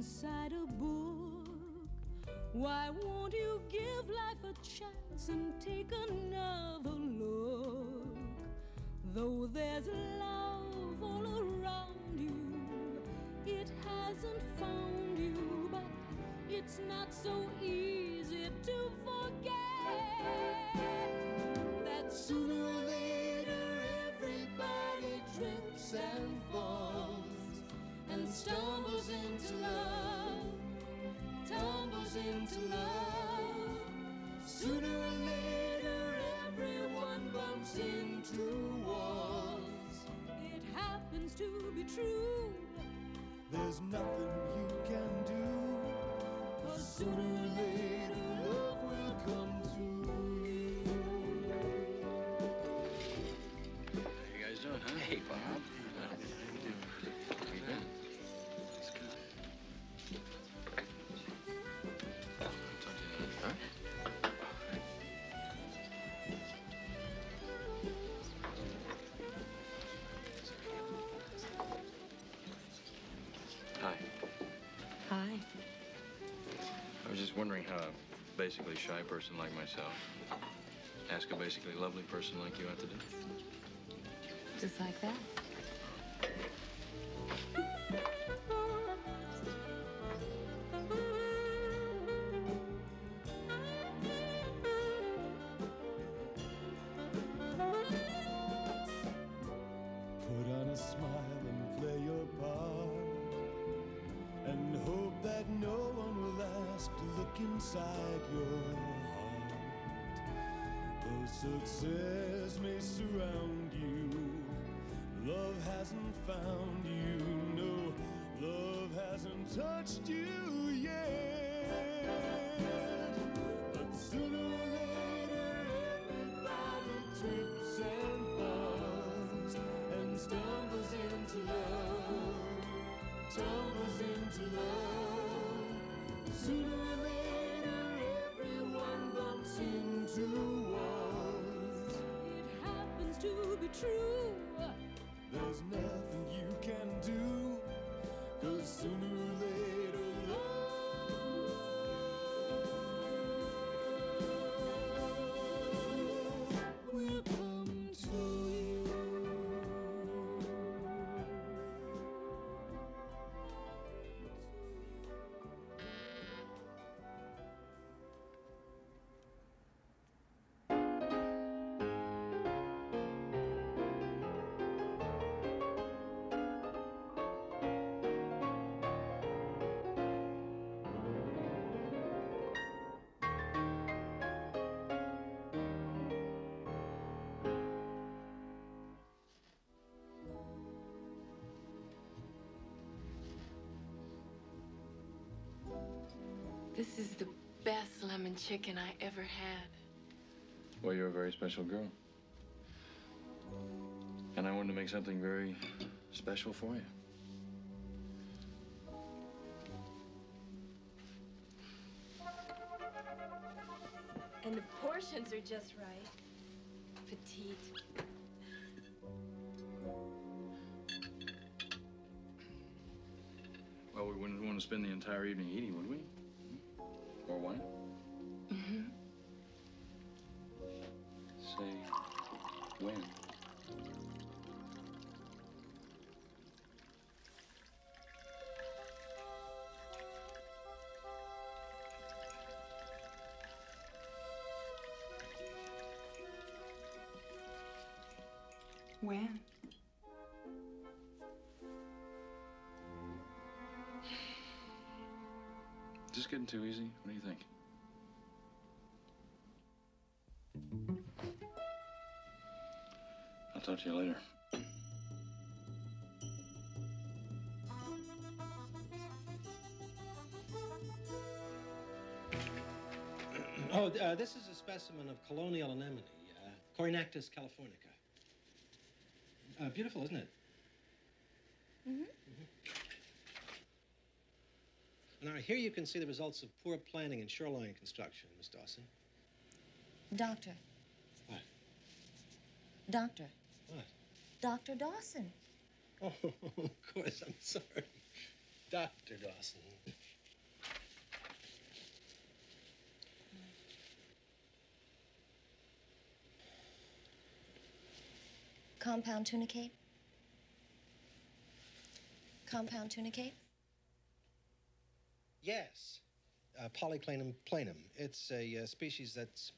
inside a book. Why won't you give life a chance and take another look? Though there's love all around you, it hasn't found you, but it's not so easy to forget that sooner or later everybody trips and falls and stumbles into love, tumbles into love. Sooner or later everyone bumps into walls. It happens to be true. There's nothing you can do, 'cause sooner or later love will come to you. How you guys doing, huh? Hey, Bob. How you been? It's good. I'll talk to you later. Huh? Hi. Hi. I was just wondering how a basically shy person like myself ask a basically lovely person like you out to dinner. Just like that. Put on a smile and play your part, and hope that no one will ask to look inside your heart. Though success may surround you, love hasn't found you. No, love hasn't touched you yet. But sooner or later everybody trips and falls and stumbles into love, tumbles into love. Sooner or later everyone bumps into walls. It happens to be true. There's nothing you can do, 'cause sooner or later love will come to you. This is the best lemon chicken I ever had. Well, you're a very special girl. And I wanted to make something very special for you. And the portions are just right. Petite. Well, we wouldn't want to spend the entire evening eating, would we? Or wine? Mm-hmm. Say, when? When? Is this getting too easy? What do you think? I'll talk to you later. Oh, this is a specimen of colonial anemone, Corinactis californica. Beautiful, isn't it? Mm-hmm. Now, here you can see the results of poor planning in shoreline construction, Miss Dawson. Doctor. What? Doctor. What? Dr. Dawson. Oh, of course, I'm sorry. Dr. Dawson. Compound tunicate? Compound tunicate? Yes. Polyclanum planum. It's a species that's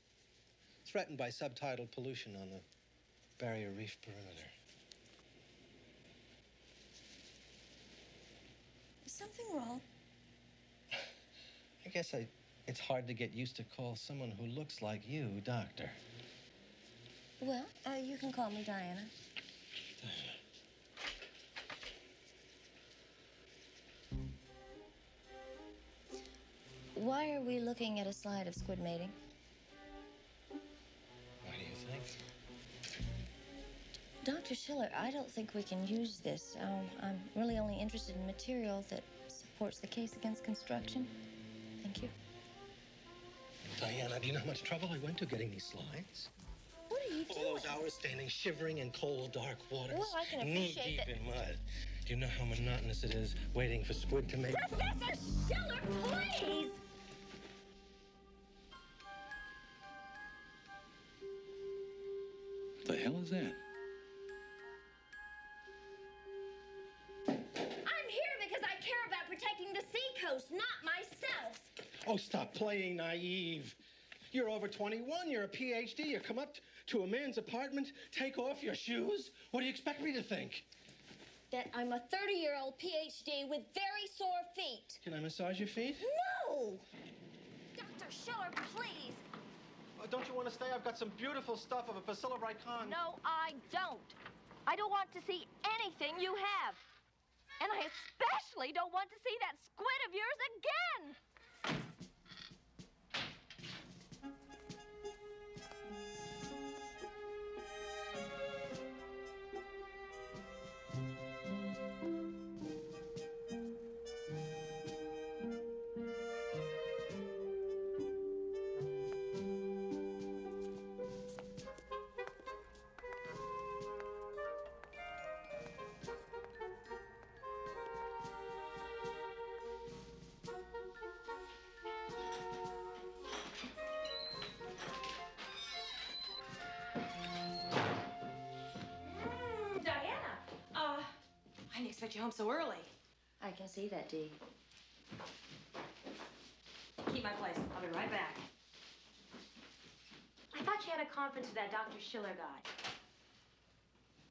threatened by subtidal pollution on the barrier reef perimeter. Is something wrong? I guess it's hard to get used to call someone who looks like you doctor. Well, you can call me Diana. Diana. Why are we looking at a slide of squid mating? Why do you think? Dr. Schiller, I don't think we can use this. I'm really only interested in material that supports the case against construction. Thank you. Diana, do you know how much trouble I went to getting these slides? What are you doing? All those hours standing shivering in cold, dark waters. Well, I can appreciate knee-deep that. in mud. Do you know how monotonous it is waiting for squid to make... Professor Schiller, please! The hell is that? I'm here because I care about protecting the seacoast, not myself. Oh, stop playing naive. You're over 21, you're a PhD, you come up to a man's apartment, take off your shoes. What do you expect me to think? That I'm a 30-year-old PhD with very sore feet. Can I massage your feet? No! Dr. Schiller, please. Don't you want to stay? I've got some beautiful stuff of a bacilloricon. No, I don't. I don't want to see anything you have. And I especially don't want to see that squid of yours again. I didn't expect you home so early. I can see that, Dee. Keep my place. I'll be right back. I thought you had a conference with that Dr. Schiller guy.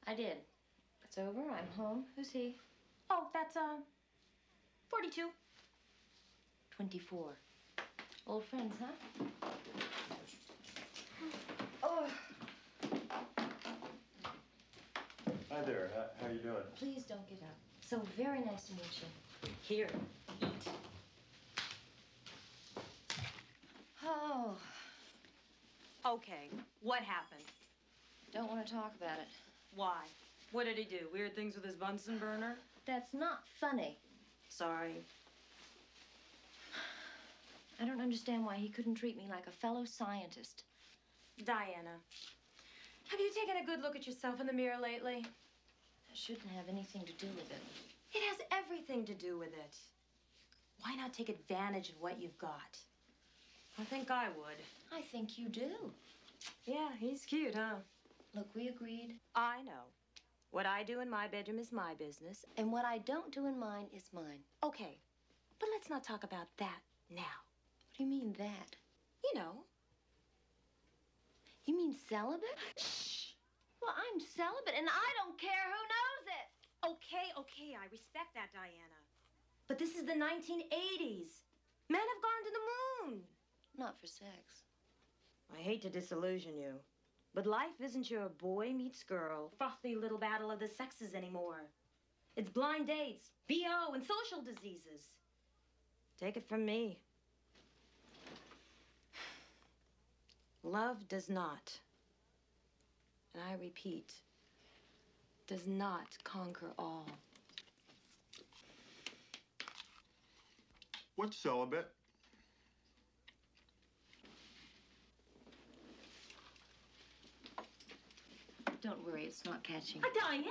I did. It's over. I'm home. Who's he? Oh, that's, 42. 24. Old friends, huh? Oh. Hi there. How you doing? Please don't get up. So very nice to meet you. Here, eat. Oh, Okay, what happened? don't want to talk about it. Why? What did he do? Weird things with his Bunsen burner? That's not funny. Sorry. I don't understand why he couldn't treat me like a fellow scientist. Diana, have you taken a good look at yourself in the mirror lately? That shouldn't have anything to do with it. It has everything to do with it. Why not take advantage of what you've got? I think I would. I think you do. Yeah, he's cute, huh? Look, we agreed. I know. What I do in my bedroom is my business. And what I don't do in mine is mine. Okay, but let's not talk about that now. What do you mean that? You know. You mean celibate? Shh. Well, I'm celibate, and I don't care who knows it. Okay, I respect that, Diana. But this is the 1980s. Men have gone to the moon. Not for sex. I hate to disillusion you, but life isn't your boy meets girl, frothy little battle of the sexes anymore. It's blind dates, BO, and social diseases. Take it from me. Love does not, and I repeat, does not conquer all. What's celibate? Don't worry, it's not catching. Diana?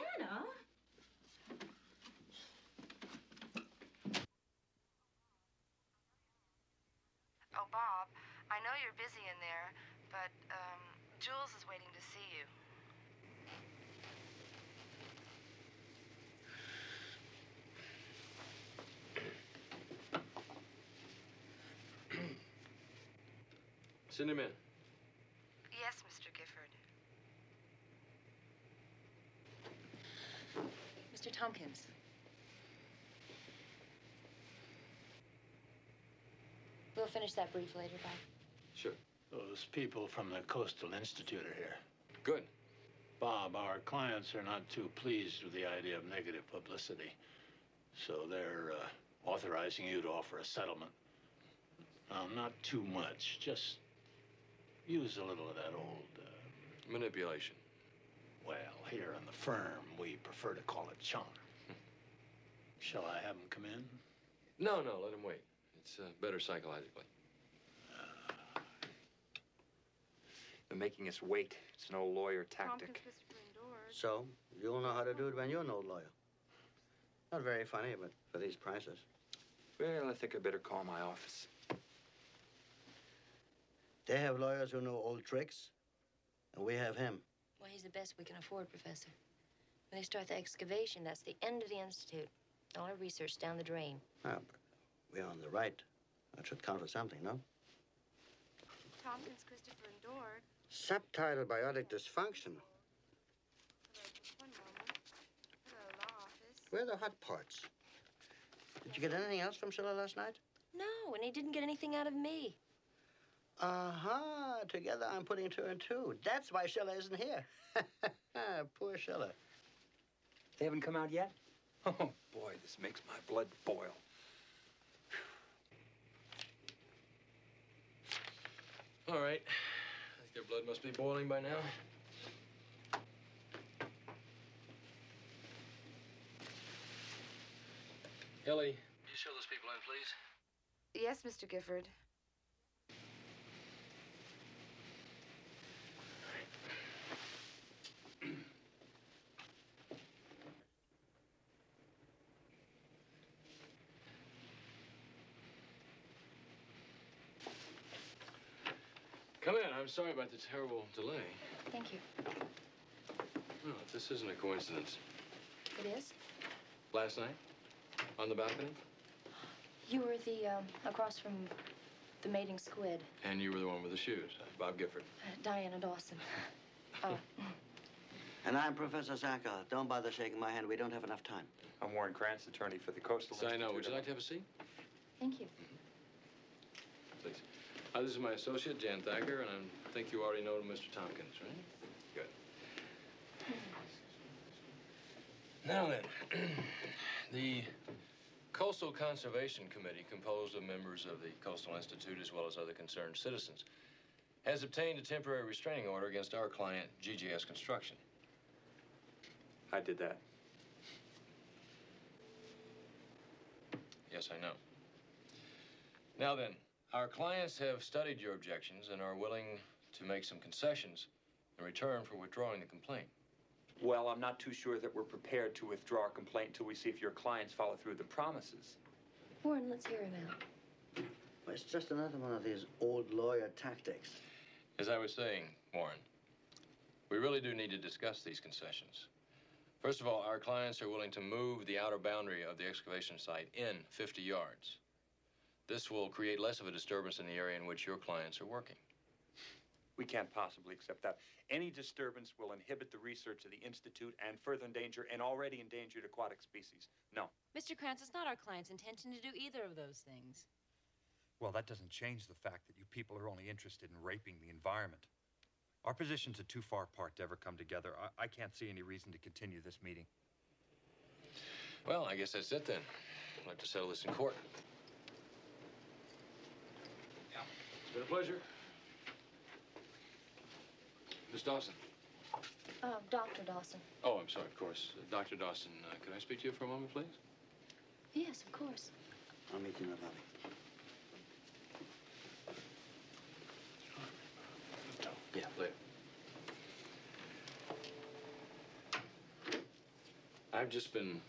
Bob, I know you're busy in there, but, Jules is waiting to see you. Send him in. Yes, Mr. Gifford. Mr. Tompkins. We'll finish that brief later, Bob. Sure. Those people from the Coastal Institute are here. Good. Bob, our clients are not too pleased with the idea of negative publicity, so they're authorizing you to offer a settlement. Not too much, just use a little of that old... Manipulation. Well, here on the firm, we prefer to call it charm. Shall I have him come in? No, let him wait. It's better psychologically. They're making us wait. It's an old lawyer tactic. So, you'll know how to do it when you're an old lawyer. Not very funny, but for these prices. Well, I think I better call my office. They have lawyers who know old tricks, and we have him. Well, he's the best we can afford, Professor. When they start the excavation, that's the end of the Institute. All our research down the drain. Ah, but we're on the right. That should count for something, no? Tompkins, Christopher, and Dord. Subtitle Biotic Dysfunction. Hello, just one moment. Hello, law office. Where are the hot parts? Did you get anything else from Schiller last night? No, and he didn't get anything out of me. Uh-huh. Together I'm putting two and two. That's why Schiller isn't here. Poor Schiller. They haven't come out yet? Oh, boy, this makes my blood boil. All right. I think their blood must be boiling by now. Ellie, you show those people in, please. Yes, Mr. Gifford. Come in. I'm sorry about the terrible delay. Thank you. No, this isn't a coincidence. It is? Last night? On the balcony? You were the, across from the mating squid. And you were the one with the shoes, Bob Gifford. Diana Dawson. Oh. And I'm Professor Zacher. Don't bother shaking my hand. We don't have enough time. I'm Warren Krantz, attorney for the Coastal So I Institute. know. Would you like to have a seat? Thank you. Please. This is my associate, Jan Thacker, and I think you already know Mr. Tompkins, right? Good. Now then, the Coastal Conservation Committee, composed of members of the Coastal Institute as well as other concerned citizens, has obtained a temporary restraining order against our client, GGS Construction. I did that. Yes, I know. Now then, our clients have studied your objections and are willing to make some concessions in return for withdrawing the complaint. Well, I'm not too sure that we're prepared to withdraw our complaint until we see if your clients follow through the promises. Warren, let's hear him out. Well, it's just another one of these old lawyer tactics. As I was saying, Warren, we really do need to discuss these concessions. First of all, our clients are willing to move the outer boundary of the excavation site in 50 yards. This will create less of a disturbance in the area in which your clients are working. We can't possibly accept that. Any disturbance will inhibit the research of the Institute and further endanger an already endangered aquatic species. No. Mr. Krantz, it's not our client's intention to do either of those things. Well, that doesn't change the fact that you people are only interested in raping the environment. Our positions are too far apart to ever come together. I can't see any reason to continue this meeting. Well, I guess that's it then. I'd like to settle this in court. Yeah. It's been a pleasure. Miss Dawson. Dr. Dawson. Oh, I'm sorry, of course. Dr. Dawson, could I speak to you for a moment, please? Yes, of course. I'll meet you in the lobby. Yeah, later. I've just been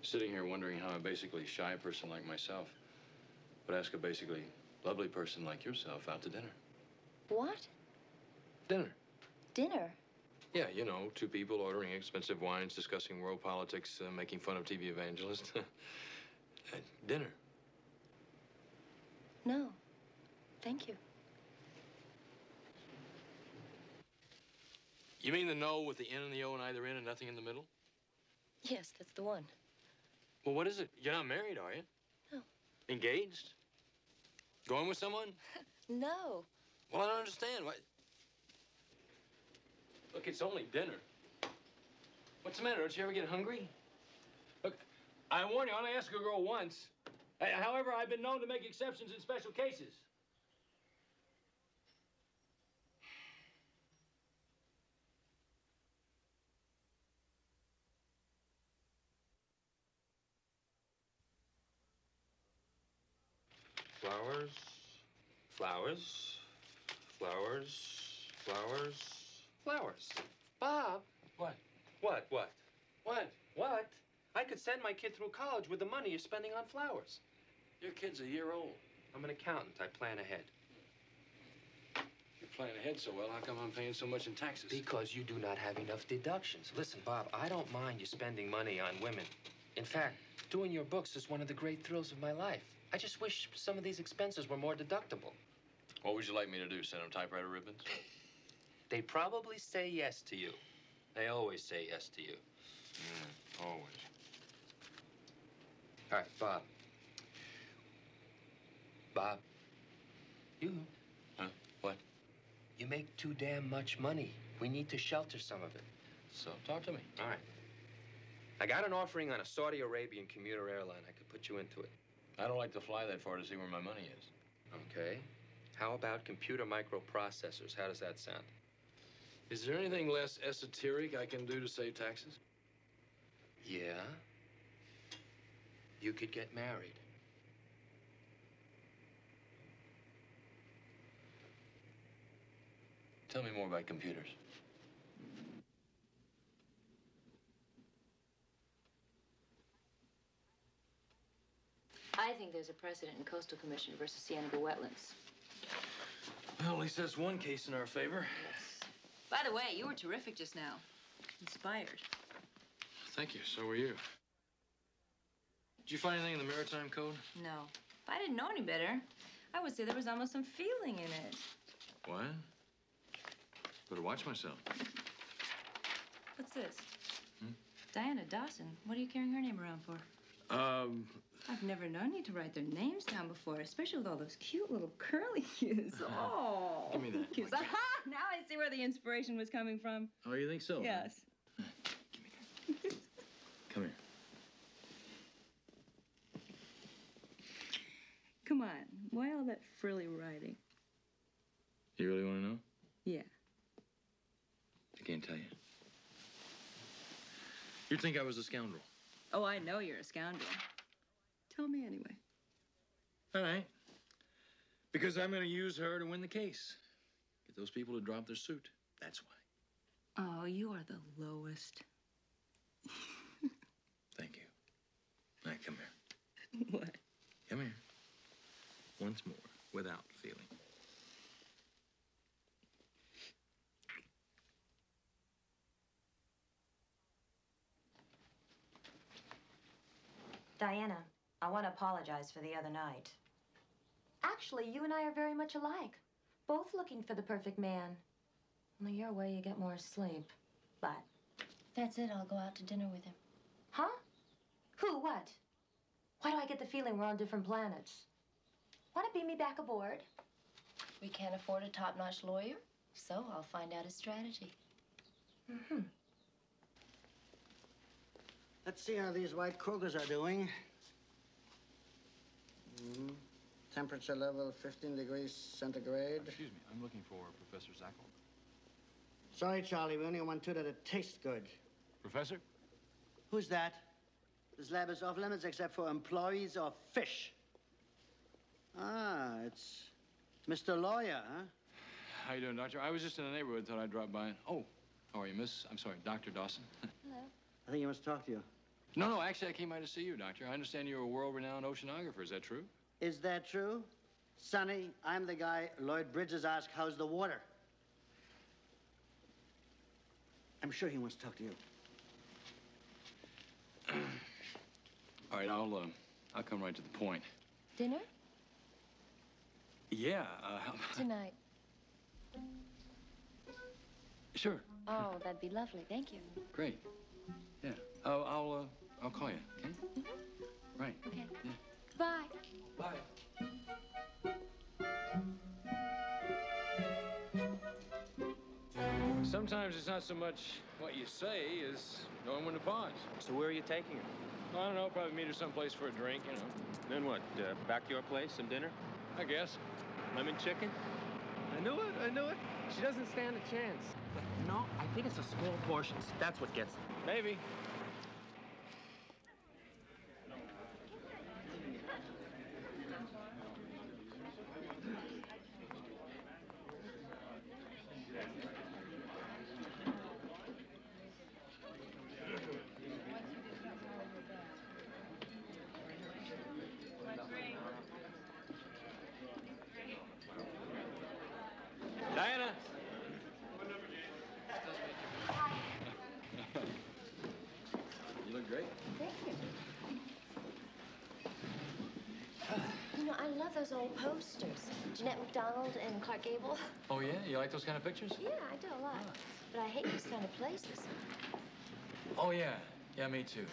sitting here wondering how a basically shy person like myself would ask a basically lovely person like yourself out to dinner. What? Dinner. Dinner? Yeah, you know, two people ordering expensive wines, discussing world politics, making fun of TV evangelists. Dinner. No. Thank you. You mean the no with the N and the O and either in and nothing in the middle? Yes, that's the one. Well, what is it? You're not married, are you? No. Engaged? Going with someone? No. Well, I don't understand. What? Look, it's only dinner. What's the matter? Don't you ever get hungry? Look, I warn you, I only ask a girl once. However, I've been known to make exceptions in special cases. Flowers, flowers, flowers, flowers, flowers. Bob. What? What? What? What? I could send my kid through college with the money you're spending on flowers. Your kid's a year old. I'm an accountant. I plan ahead. You're planning ahead so well, how come I'm paying so much in taxes? Because you do not have enough deductions. Listen, Bob, I don't mind you spending money on women. In fact, doing your books is one of the great thrills of my life. I just wish some of these expenses were more deductible. What would you like me to do, send them typewriter ribbons? They'd probably say yes to you. They always say yes to you. Always. All right, Bob. Bob. You. Huh? What? You make too damn much money. We need to shelter some of it. So, talk to me. All right. I got an offering on a Saudi Arabian commuter airline. I could put you into it. I don't like to fly that far to see where my money is. Okay. How about computer microprocessors? How does that sound? Is there anything less esoteric I can do to save taxes? Yeah. You could get married. Tell me more about computers. I think there's a precedent in Coastal Commission versus Cienega Wetlands. Well, at least that's one case in our favor. Yes. By the way, you were terrific just now. Inspired. Thank you. So were you. Did you find anything in the Maritime Code? No. If I didn't know any better, I would say there was almost some feeling in it. What? Better watch myself. What's this? Diana Dawson. What are you carrying her name around for? I've never known you to write their names down before, especially with all those cute little curly cues. Oh. Give me that. Cues. Aha! Now I see where the inspiration was coming from. Oh, you think so? Yes. Give me that. Come here. Come on. Why all that frilly writing? You really want to know? Yeah. I can't tell you. You'd think I was a scoundrel. Oh, I know you're a scoundrel. Tell me anyway. All right. Because I'm going to use her to win the case. Get those people to drop their suit. That's why. Oh, you are the lowest. Thank you. Now, come here. What? Come here. Once more, without feeling. Diana, I want to apologize for the other night. Actually, you and I are very much alike. Both looking for the perfect man. Only your way, you get more sleep. But... That's it. I'll go out to dinner with him. Huh? Who? What? Why do I get the feeling we're on different planets? Want to beam me back aboard? We can't afford a top-notch lawyer, so I'll find out his strategy. Mm-hmm. Let's see how these white Krugers are doing. Temperature level 15 degrees centigrade. Excuse me, I'm looking for Professor Zackel. Sorry, Charlie, we only want two that taste good. Professor? Who's that? This lab is off limits except for employees or fish. Ah, it's Mr. Lawyer, huh? How you doing, Doctor? I was just in the neighborhood, thought I'd drop by. Oh, how are you, Miss? I'm sorry, Dr. Dawson. Hello. I think he wants to talk to you. No, actually, I came by to see you, Doctor. I understand you're a world-renowned oceanographer. Is that true? Is that true? Sonny, I'm the guy Lloyd Bridges asked, how's the water? I'm sure he wants to talk to you. All right, I'll come right to the point. Dinner? Yeah, Tonight. Sure. Oh, that'd be lovely. Thank you. Great. Yeah. I'll call you, okay? Right. Okay. Yeah. Bye. Bye. Sometimes it's not so much what you say as knowing when to pause. So where are you taking her? I don't know, probably meet her someplace for a drink, you know. Then what, back to your place, some dinner? I guess. Lemon chicken? I knew it. She doesn't stand a chance. No, I think it's the small portions. That's what gets them. Maybe. Diana! You look great. Thank you. You know, I love those old posters. Jeanette MacDonald and Clark Gable. Oh, yeah? You like those kind of pictures? Yeah, I do a lot. But I hate these kind of places. Oh, yeah. Yeah, me too.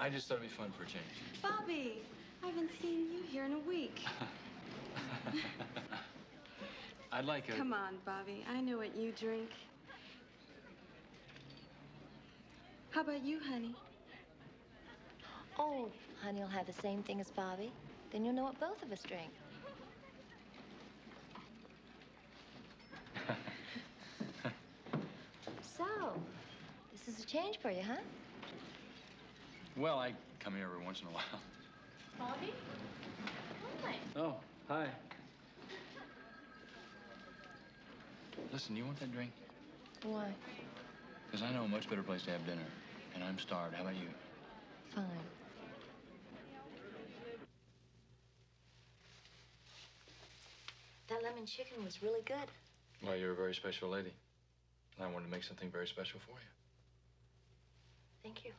I just thought it'd be fun for a change. Bobby, I haven't seen you here in a week. I'd like a... Come on, Bobby. I know what you drink. How about you, honey? Oh, honey will have the same thing as Bobby. Then you'll know what both of us drink. So, this is a change for you, huh? Well, I come here every once in a while. Bobby? Hi. Oh, hi. Listen, you want that drink? Why? Because I know a much better place to have dinner, and I'm starved. How about you? Fine. That lemon chicken was really good. Well, you're a very special lady. And I wanted to make something very special for you. Thank you.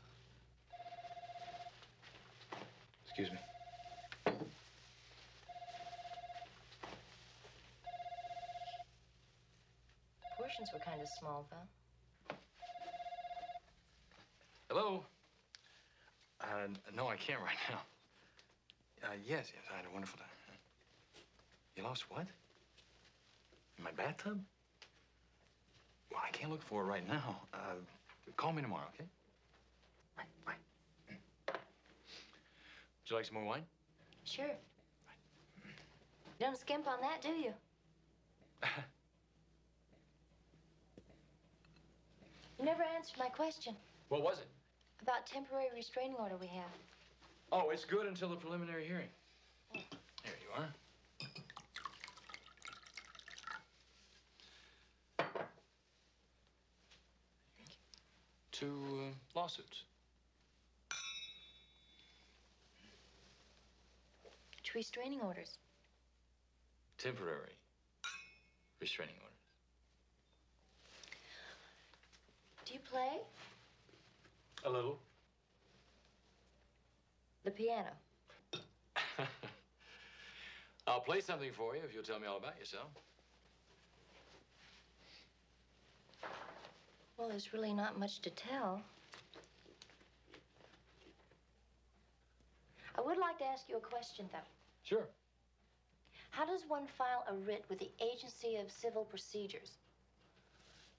Excuse me. Portions were kind of small, though. Hello? No, I can't right now. Yes, I had a wonderful time. You lost what? In my bathtub? Well, I can't look for it right now. Call me tomorrow, okay? Bye. Would you like some more wine? Sure. You don't skimp on that, do you? You never answered my question What was it? about temporary restraining order we have. Oh, it's good until the preliminary hearing. Here you are. Two lawsuits. Two restraining orders. Temporary restraining orders. Do you play? A little. The piano. I'll play something for you if you'll tell me all about yourself. Well, there's really not much to tell. I would like to ask you a question, though. Sure. How does one file a writ with the Agency of Civil Procedures?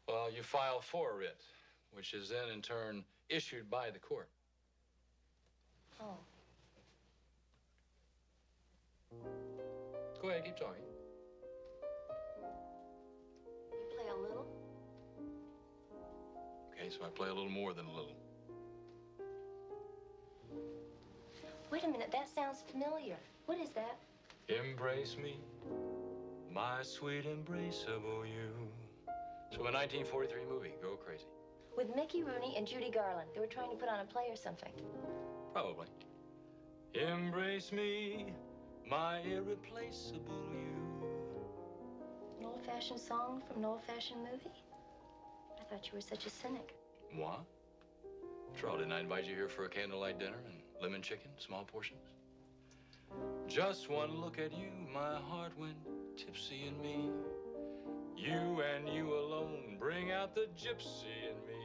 Well, you file for a writ, which is then, in turn, issued by the court. Oh. Go ahead, keep talking. You play a little? Okay, so I play a little more than a little. Wait a minute, that sounds familiar. What is that? Embrace me, my sweet embraceable you. It's from a 1943 movie, Go Crazy. With Mickey Rooney and Judy Garland. They were trying to put on a play or something. Probably. Embrace me, my irreplaceable you. An old-fashioned song from an old-fashioned movie? I thought you were such a cynic. Moi? After all, didn't I invite you here for a candlelight dinner and lemon chicken, small portions? Just one look at you, my heart went tipsy in me. You and you alone bring out the gypsy in me.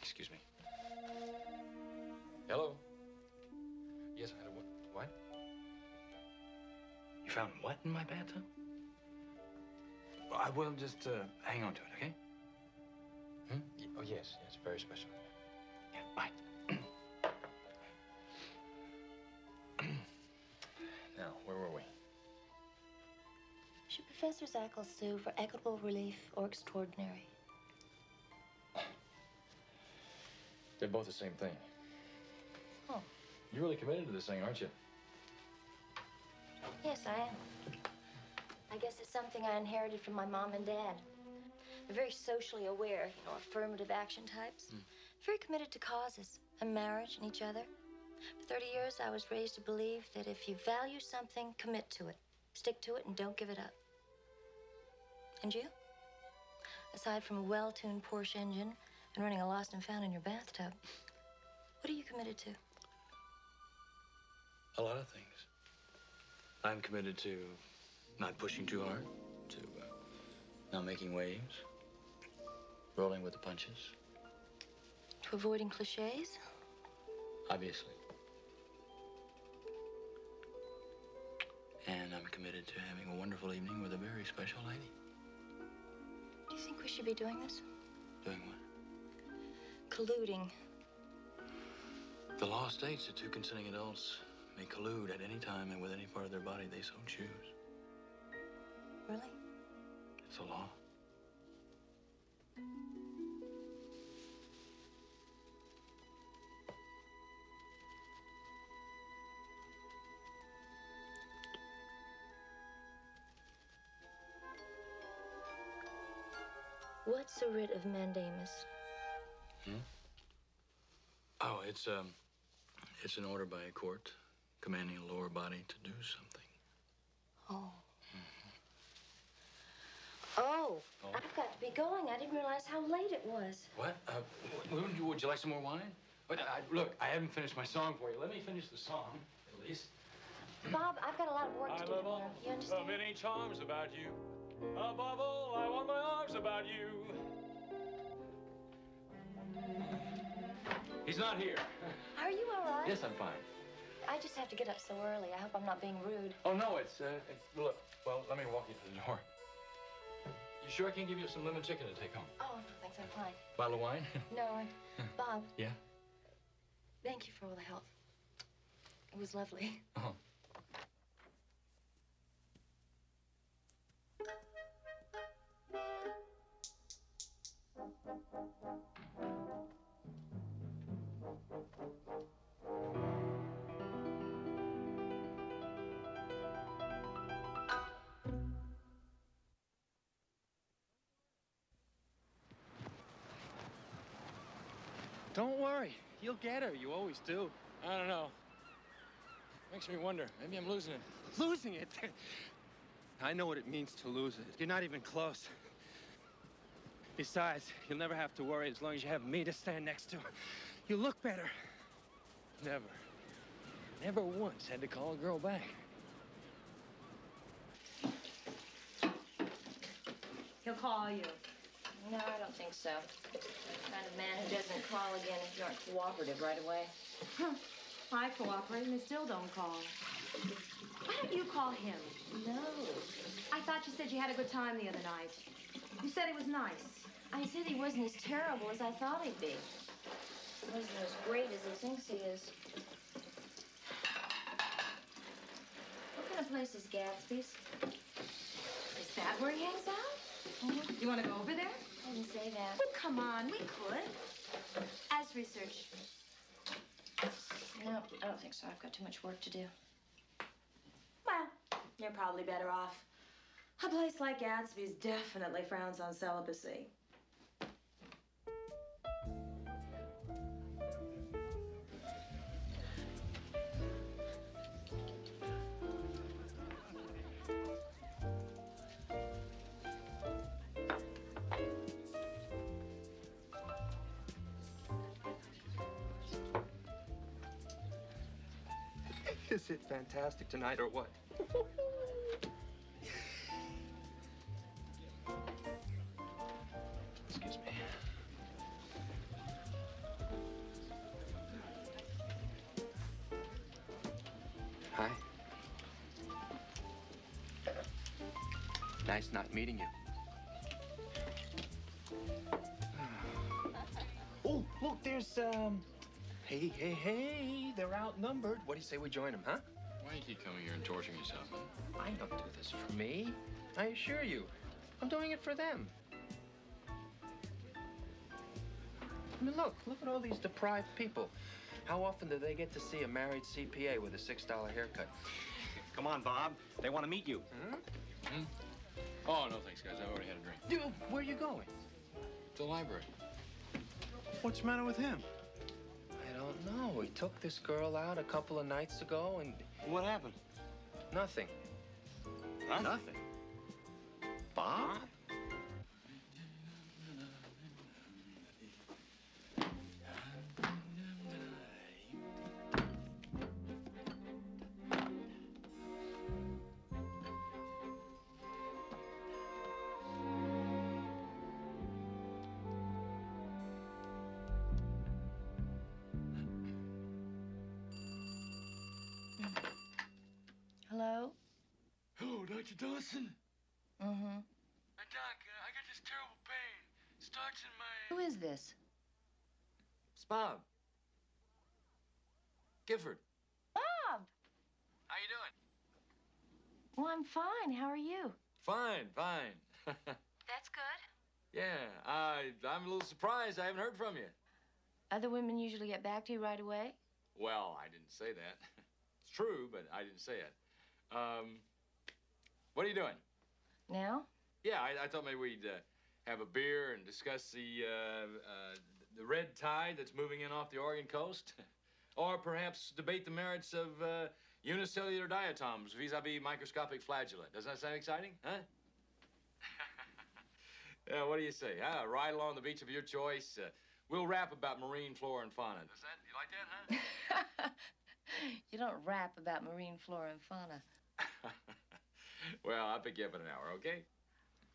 Excuse me. Hello? Yes, I had a what? What? You found what in my bathtub? Well, I will just hang on to it, okay? Hmm? Oh, yes, yes, very special. Yeah, bye. Now, where were we? Should Professor Zackel sue for equitable relief or extraordinary? They're both the same thing. Oh. You're really committed to this thing, aren't you? Yes, I am. I guess it's something I inherited from my mom and dad. They're very socially aware, you know, affirmative action types. Very committed to causes and marriage and each other. For 30 years, I was raised to believe that if you value something, commit to it. Stick to it and don't give it up. And you? Aside from a well-tuned Porsche engine and running a lost and found in your bathtub, what are you committed to? A lot of things. I'm committed to not pushing too hard, to not making waves, rolling with the punches. To avoiding cliches? Obviously. And I'm committed to having a wonderful evening with a very special lady. Do you think we should be doing this? Doing what? Colluding. The law states that two consenting adults may collude at any time and with any part of their body they so choose. Really? It's a law. What's a writ of mandamus? Oh, it's an order by a court commanding a lower body to do something. Oh. Oh, I've got to be going. I didn't realize how late it was. What? Would you like some more wine? Look, I haven't finished my song for you. Let me finish the song, at least. Bob, I've got a lot of work to do tomorrow. You understand? Many charms about you. Above all, I want my arms about you. He's not here. Are you all right? Yes, I'm fine. I just have to get up so early. I hope I'm not being rude. Oh, no, look, well, let me walk you to the door. You sure I can't give you some lemon chicken to take home? Oh, no, thanks, I'm fine. Bottle of wine? No, Bob. Yeah? Thank you for all the help. It was lovely. Oh. Don't worry. You'll get her. You always do. I don't know. Makes me wonder. Maybe I'm losing it. Losing it? I know what it means to lose it. You're not even close. Besides, you'll never have to worry as long as you have me to stand next to. You look better. Never once had to call a girl back. He'll call you. No, I don't think so. The kind of man who doesn't call again if you aren't cooperative right away. Huh. I cooperate and they still don't call. Why don't you call him? No. I thought you said you had a good time the other night. You said he was nice. I said he wasn't as terrible as I thought he'd be. He wasn't as great as he thinks he is. What kind of place is Gatsby's? Is that where he hangs out? Mm-hmm. You want to go over there? I didn't say that. Oh, come on, we could. As research. No, I don't think so. I've got too much work to do. Well, you're probably better off. A place like Gatsby's definitely frowns on celibacy. Is it fantastic tonight or what? Excuse me. Hi. Nice not meeting you. Oh, look, there's, Hey, they're outnumbered. What do you say we join them, huh? Why do you keep coming here and torturing yourself, man? I don't do this for me. I assure you. I'm doing it for them. I mean, look at all these deprived people. How often do they get to see a married CPA with a $6 haircut? Come on, Bob. They want to meet you. Huh? Hmm? Oh, no thanks, guys. I've already had a drink. Where are you going? To the library. What's the matter with him? I don't know. He took this girl out a couple of nights ago and... What happened? Nothing. Huh? Nothing. Bob? Hello? Hello, Dr. Dawson. Mm-hmm. Doc, I got this terrible pain. Starts in my... Who is this? It's Bob. Gifford. Bob! How you doing? Well, I'm fine. How are you? Fine. That's good. Yeah, I'm a little surprised I haven't heard from you. Other women usually get back to you right away? Well, I didn't say that. It's true, but I didn't say it. What are you doing? Now? Yeah, I thought maybe we'd have a beer and discuss the red tide that's moving in off the Oregon coast. Or perhaps debate the merits of unicellular diatoms vis-a-vis microscopic flagella. Doesn't that sound exciting, huh? Yeah, what do you say? Huh? Ride along the beach of your choice. We'll rap about marine flora and fauna. You like that, huh? You don't rap about marine flora and fauna. Well, I'll pick you up in an hour, okay?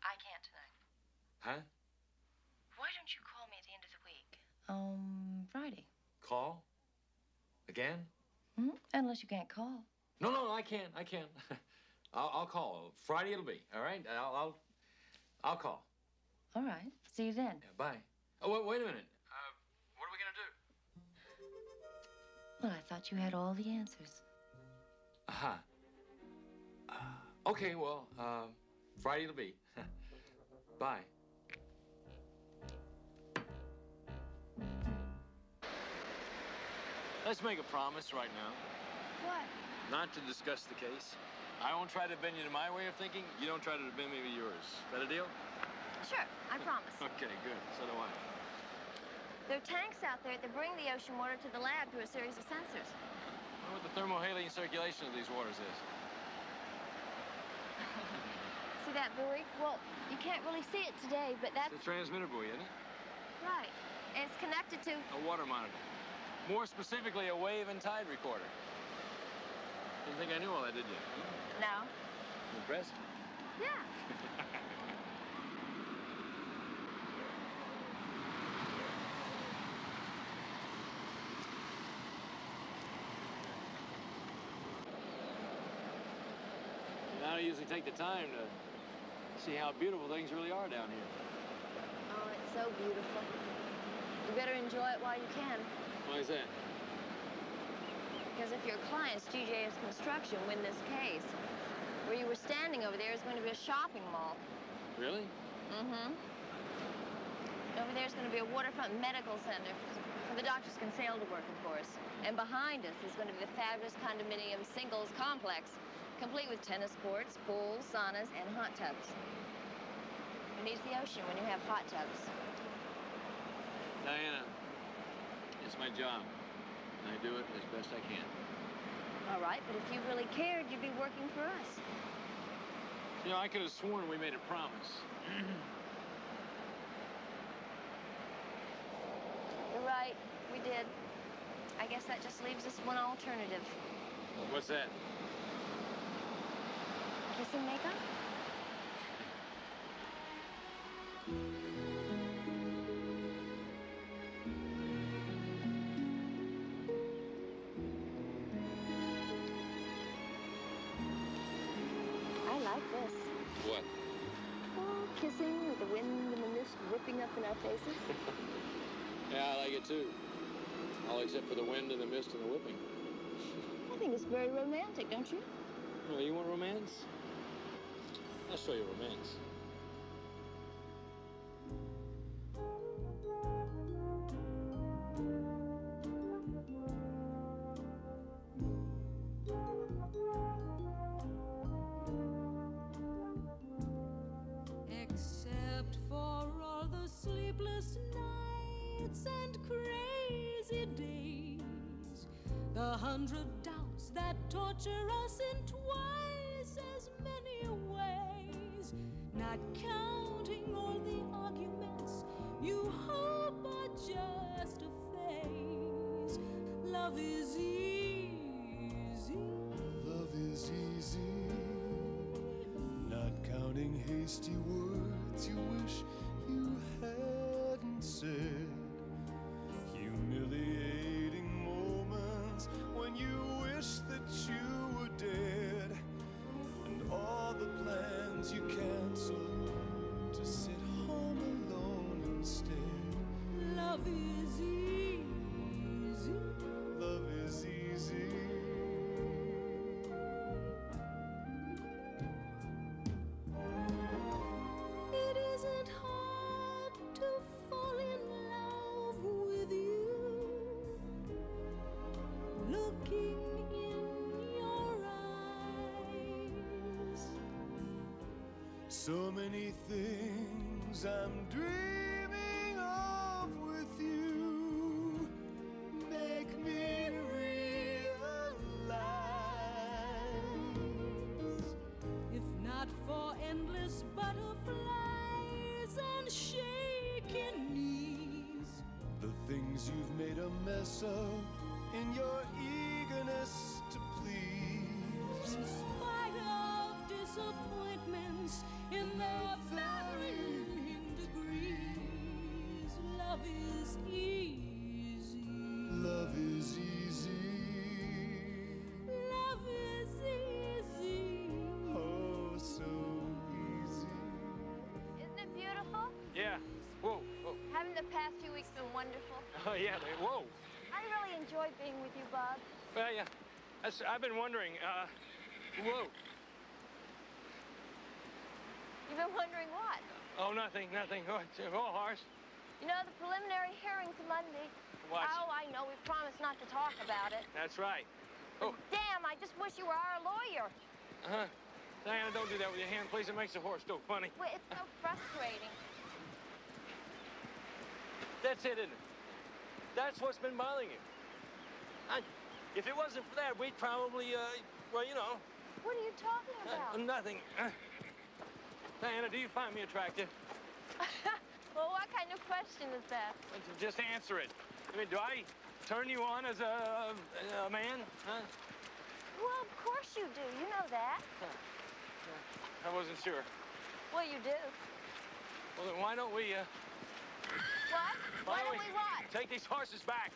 I can't tonight. Huh? Why don't you call me at the end of the week? Friday. Call? Again? Hmm? Unless you can't call. No, I can't. I'll call. Friday it'll be, all right? I'll call. All right. See you then. Yeah, bye. Oh, wait a minute. What are we gonna do? Well, I thought you had all the answers. Uh-huh. Okay, well, Friday it'll be. Bye. Let's make a promise right now. What? Not to discuss the case. I won't try to bend you to my way of thinking. You don't try to bend me to yours. Is that a deal? Sure, I promise. Okay, good. So do I. There are tanks out there that bring the ocean water to the lab through a series of sensors. I wonder what the thermohaline circulation of these waters is. See that buoy? Well, you can't really see it today, but that's... It's a transmitter buoy, isn't it? Right. And it's connected to... A water monitor. More specifically, a wave and tide recorder. Didn't think I knew all that, did you? No. Impressed? Yeah. I don't usually take the time to see how beautiful things really are down here. Oh, it's so beautiful. You better enjoy it while you can. Why is that? Because if your clients, GJ's Construction, win this case, where you were standing over there is going to be a shopping mall. Really? Mm-hmm. Over there's going to be a waterfront medical center where the doctors can sail to work, of course. And behind us is going to be the fabulous condominium singles complex, complete with tennis courts, pools, saunas, and hot tubs. Who needs the ocean when you have hot tubs? Diana, it's my job. And I do it as best I can. All right, but if you really cared, you'd be working for us. You know, I could have sworn we made a promise. You're right, we did. I guess that just leaves us one alternative. What's that? Kissing makeup? I like this. What? Oh, kissing with the wind and the mist whipping up in our faces. Yeah, I like it too. All except for the wind and the mist and the whipping. I think it's very romantic, don't you? Oh, you want romance? I'll show you romance. Except for all the sleepless nights and crazy days, the 100 doubts that torture us in twice as many ways, not counting all the arguments you hope are just a phase. Love is easy. Love is easy. Not counting hasty words you wish you hadn't said. Humiliating moments when you wish that you were dead. And all the plans you canceled to sit home alone instead. Love is easy. Love is easy. It isn't hard to fall in love with you. Looking in your eyes, So many things I'm dreaming of with you make me realize. if not for endless butterflies and shaking knees, The things you've made a mess of in your eagerness to please. in spite of disappointments in their varying degrees, love is easy. Love is easy. Love is easy. Oh, so easy. Isn't it beautiful? Yeah. Whoa. Whoa. Haven't the past few weeks been wonderful? Oh, yeah. Whoa. I really enjoyed being with you, Bob. Well, yeah. I've been wondering, whoa. You've been wondering what? Oh, nothing. Oh, Horace. You know, the preliminary hearing's Monday. What? Oh, I know. We promised not to talk about it. That's right. Oh. Damn, I just wish you were our lawyer. Uh-huh. Diana, don't do that with your hand, please. It makes the horse go funny. Well, it's so frustrating. That's it, isn't it? That's what's been bothering you. If it wasn't for that, we'd probably, well, you know. What are you talking about? Nothing. Diana, do you find me attractive? Well, what kind of question is that? Just answer it. I mean, do I turn you on as a man? Huh? Well, of course you do. You know that. I wasn't sure. Well, you do. Well, then why don't we, What? Why don't we what? take these horses back?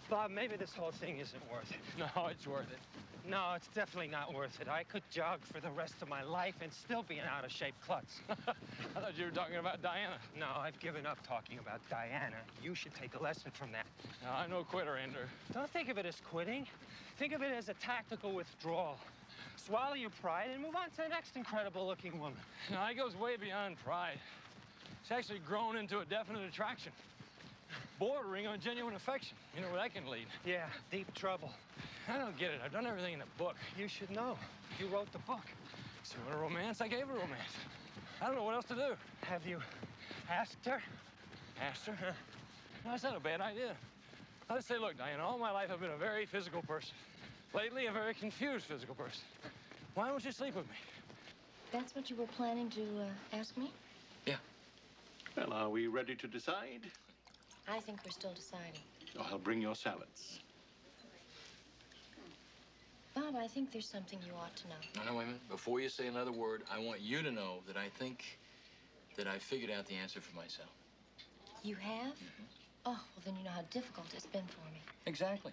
Bob, maybe this whole thing isn't worth it. No, it's worth it. No, it's definitely not worth it. I could jog for the rest of my life and still be an out-of-shape klutz. I thought you were talking about Diana. No, I've given up talking about Diana. You should take a lesson from that. No, I'm no quitter, Ender. Don't think of it as quitting. Think of it as a tactical withdrawal. Swallow your pride and move on to the next incredible-looking woman. No, it goes way beyond pride. It's actually grown into a definite attraction. bordering on genuine affection. You know where that can lead. Yeah, deep trouble. I don't get it. I've done everything in the book. You should know. You wrote the book. So in a romance, I gave her romance. I don't know what else to do. Have you asked her? Asked her? Huh? No, that's not a bad idea. I'll just say, look, Diana, all my life I've been a very physical person. Lately, a very confused physical person. Why don't you sleep with me? That's what you were planning to ask me? Yeah. Well, are we ready to decide? I think we're still deciding. Oh, I'll bring your salads. Bob, I think there's something you ought to know. No, wait a minute. Before you say another word, I want you to know that I think that I figured out the answer for myself. You have? Oh, well, then you know how difficult it's been for me. Exactly.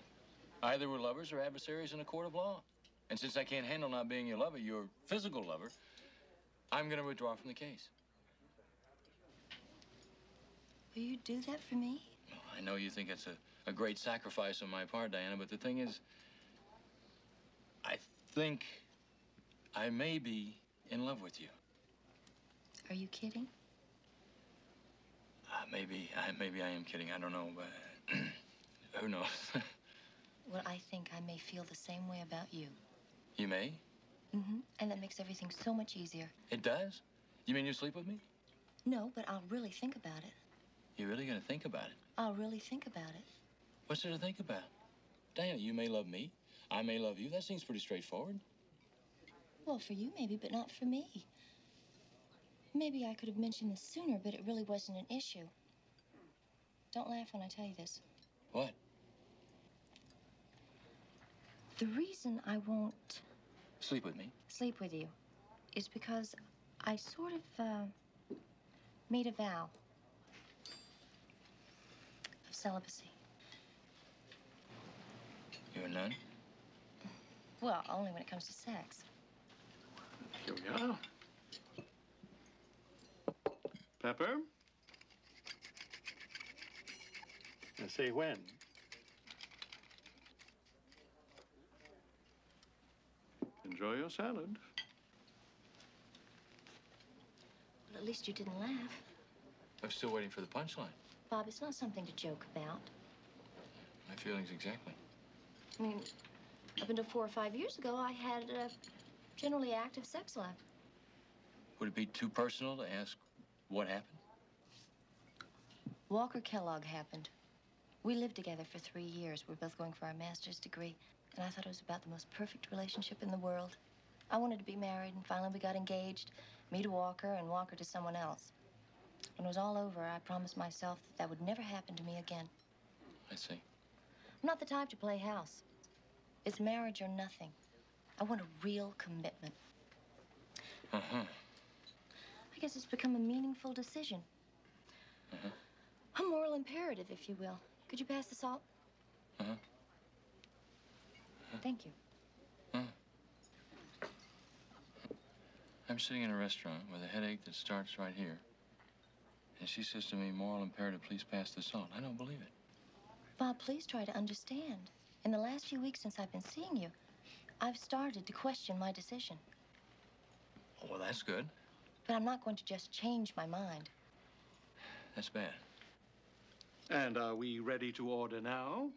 Either we're lovers or adversaries in a court of law. And since I can't handle not being your lover, your physical lover, I'm going to withdraw from the case. Will you do that for me? Well, I know you think it's a great sacrifice on my part, Diana, but the thing is, I think I may be in love with you. Are you kidding? Maybe I am kidding. I don't know, but who knows? Well, I think I may feel the same way about you. You may? Mm-hmm. And that makes everything so much easier. It does? You mean you sleep with me? No, but I'll really think about it. You're really going to think about it? I'll really think about it. What's there to think about? Diana, you may love me. I may love you. That seems pretty straightforward. Well, for you maybe, but not for me. Maybe I could have mentioned this sooner, but it really wasn't an issue. Don't laugh when I tell you this. What? The reason I won't sleep with me is because I sort of made a vow of celibacy. You're a nun? Well, only when it comes to sex. Here we are. Pepper? I say when. Enjoy your salad. Well, at least you didn't laugh. I'm still waiting for the punchline. Bob, it's not something to joke about. My feelings exactly. I mean, up until 4 or 5 years ago, I had a generally active sex life. Would it be too personal to ask what happened? Walker Kellogg happened. We lived together for 3 years. We were both going for our master's degree. And I thought it was about the most perfect relationship in the world. I wanted to be married, and finally we got engaged. Me to Walker, and Walker to someone else. When it was all over, I promised myself that that would never happen to me again. I see. I'm not the type to play house. It's marriage or nothing. I want a real commitment. Uh-huh. I guess it's become a meaningful decision. Uh-huh. A moral imperative, if you will. Could you pass the salt? Uh-huh. Thank you. I'm sitting in a restaurant with a headache that starts right here. And she says to me, moral imperative, please pass the salt. I don't believe it. Bob, please try to understand. In the last few weeks since I've been seeing you, I've started to question my decision. Oh, well, that's good. But I'm not going to just change my mind. That's bad. And are we ready to order now?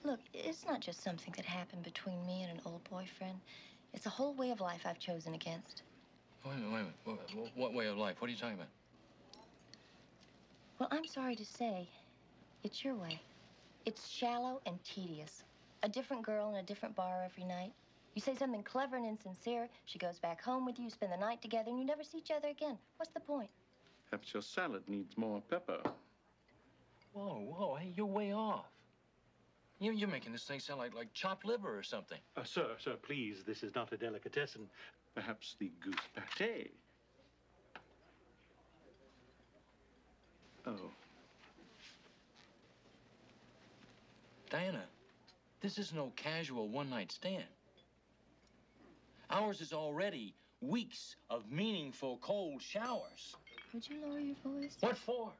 Look, it's not just something that happened between me and an old boyfriend. It's a whole way of life I've chosen against. Wait a minute. What way of life? What are you talking about? Well, I'm sorry to say, it's your way. It's shallow and tedious. A different girl in a different bar every night. You say something clever and insincere, she goes back home with you, spend the night together, and you never see each other again. What's the point? Perhaps your salad needs more pepper. Whoa, hey, you're way off. You're making this thing sound like chopped liver or something. Sir, please, this is not a delicatessen. Perhaps the goose pâté. Oh. Diana, this is no casual one-night stand. Ours is already weeks of meaningful cold showers. Would you lower your voice? What for?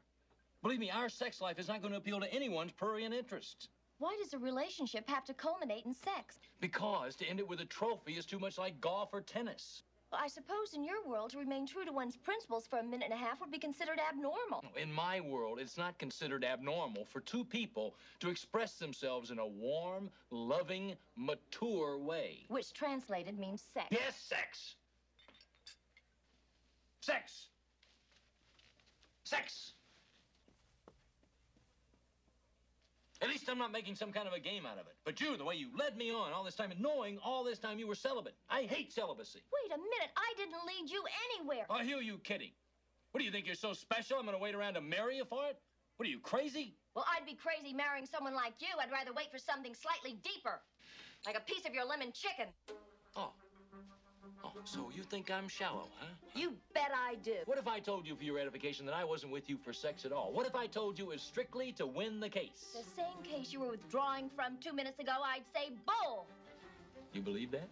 Believe me, our sex life is not going to appeal to anyone's prurient interests. Why does a relationship have to culminate in sex? Because to end it with a trophy is too much like golf or tennis. Well, I suppose in your world, to remain true to one's principles for a minute and a half would be considered abnormal. In my world, it's not considered abnormal for two people to express themselves in a warm, loving, mature way. Which translated means sex. Yes, sex. Sex. Sex. At least I'm not making some kind of a game out of it. But you, the way you led me on all this time, and knowing all this time you were celibate. I hate celibacy. Wait a minute. I didn't lead you anywhere. I hear you kidding. What do you think, you're so special I'm going to wait around to marry you for it? What are you, crazy? Well, I'd be crazy marrying someone like you. I'd rather wait for something slightly deeper. Like a piece of your lemon chicken. Oh, so you think I'm shallow, huh? You bet I do. What if I told you for your edification that I wasn't with you for sex at all? What if I told you it was strictly to win the case? The same case you were withdrawing from 2 minutes ago, I'd say bull. You believe that?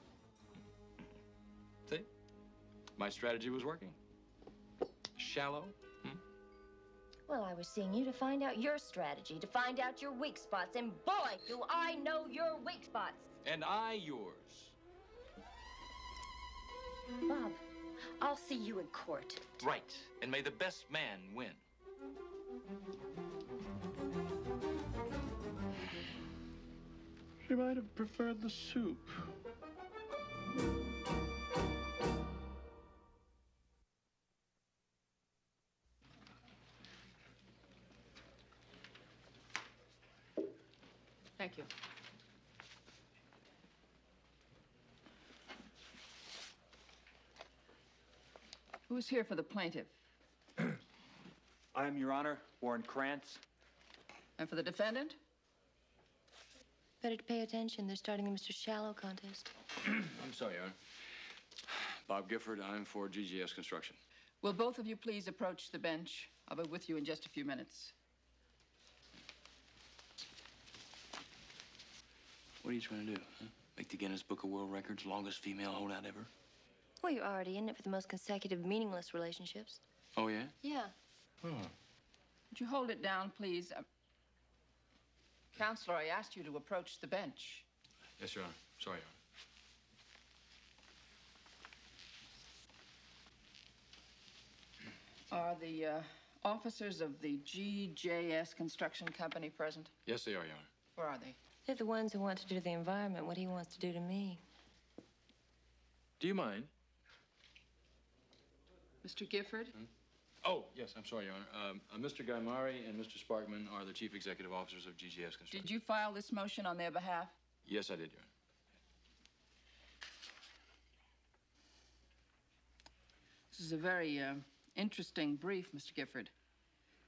See? My strategy was working. Shallow? Well, I was seeing you to find out your strategy, to find out your weak spots. And boy, do I know your weak spots. And I yours. Bob, I'll see you in court. Right. And may the best man win. She might have preferred the soup. Thank you. Who's here for the plaintiff? I am, Your Honor, Warren Krantz. And for the defendant? Better to pay attention. They're starting a Mr. Shallow contest. I'm sorry, Your Honor. Bob Gifford, I'm for GGS Construction. Will both of you please approach the bench? I'll be with you in just a few minutes. What are you trying to do, huh? Make the Guinness Book of World Records longest female holdout ever? Well, you're already in it for the most consecutive, meaningless relationships. Oh, yeah? Yeah. Oh. Would you hold it down, please? Counselor, I asked you to approach the bench. Yes, Your Honor. Sorry, Your Honor. Are the officers of the GJS Construction Company present? Yes, they are, Your Honor. Where are they? They're the ones who want to do to the environment what he wants to do to me. Do you mind? Mr. Gifford? Oh, yes, I'm sorry, Your Honor. Mr. Gaimari and Mr. Sparkman are the chief executive officers of GGS Construction. Did you file this motion on their behalf? Yes, I did, Your Honor. This is a very interesting brief, Mr. Gifford.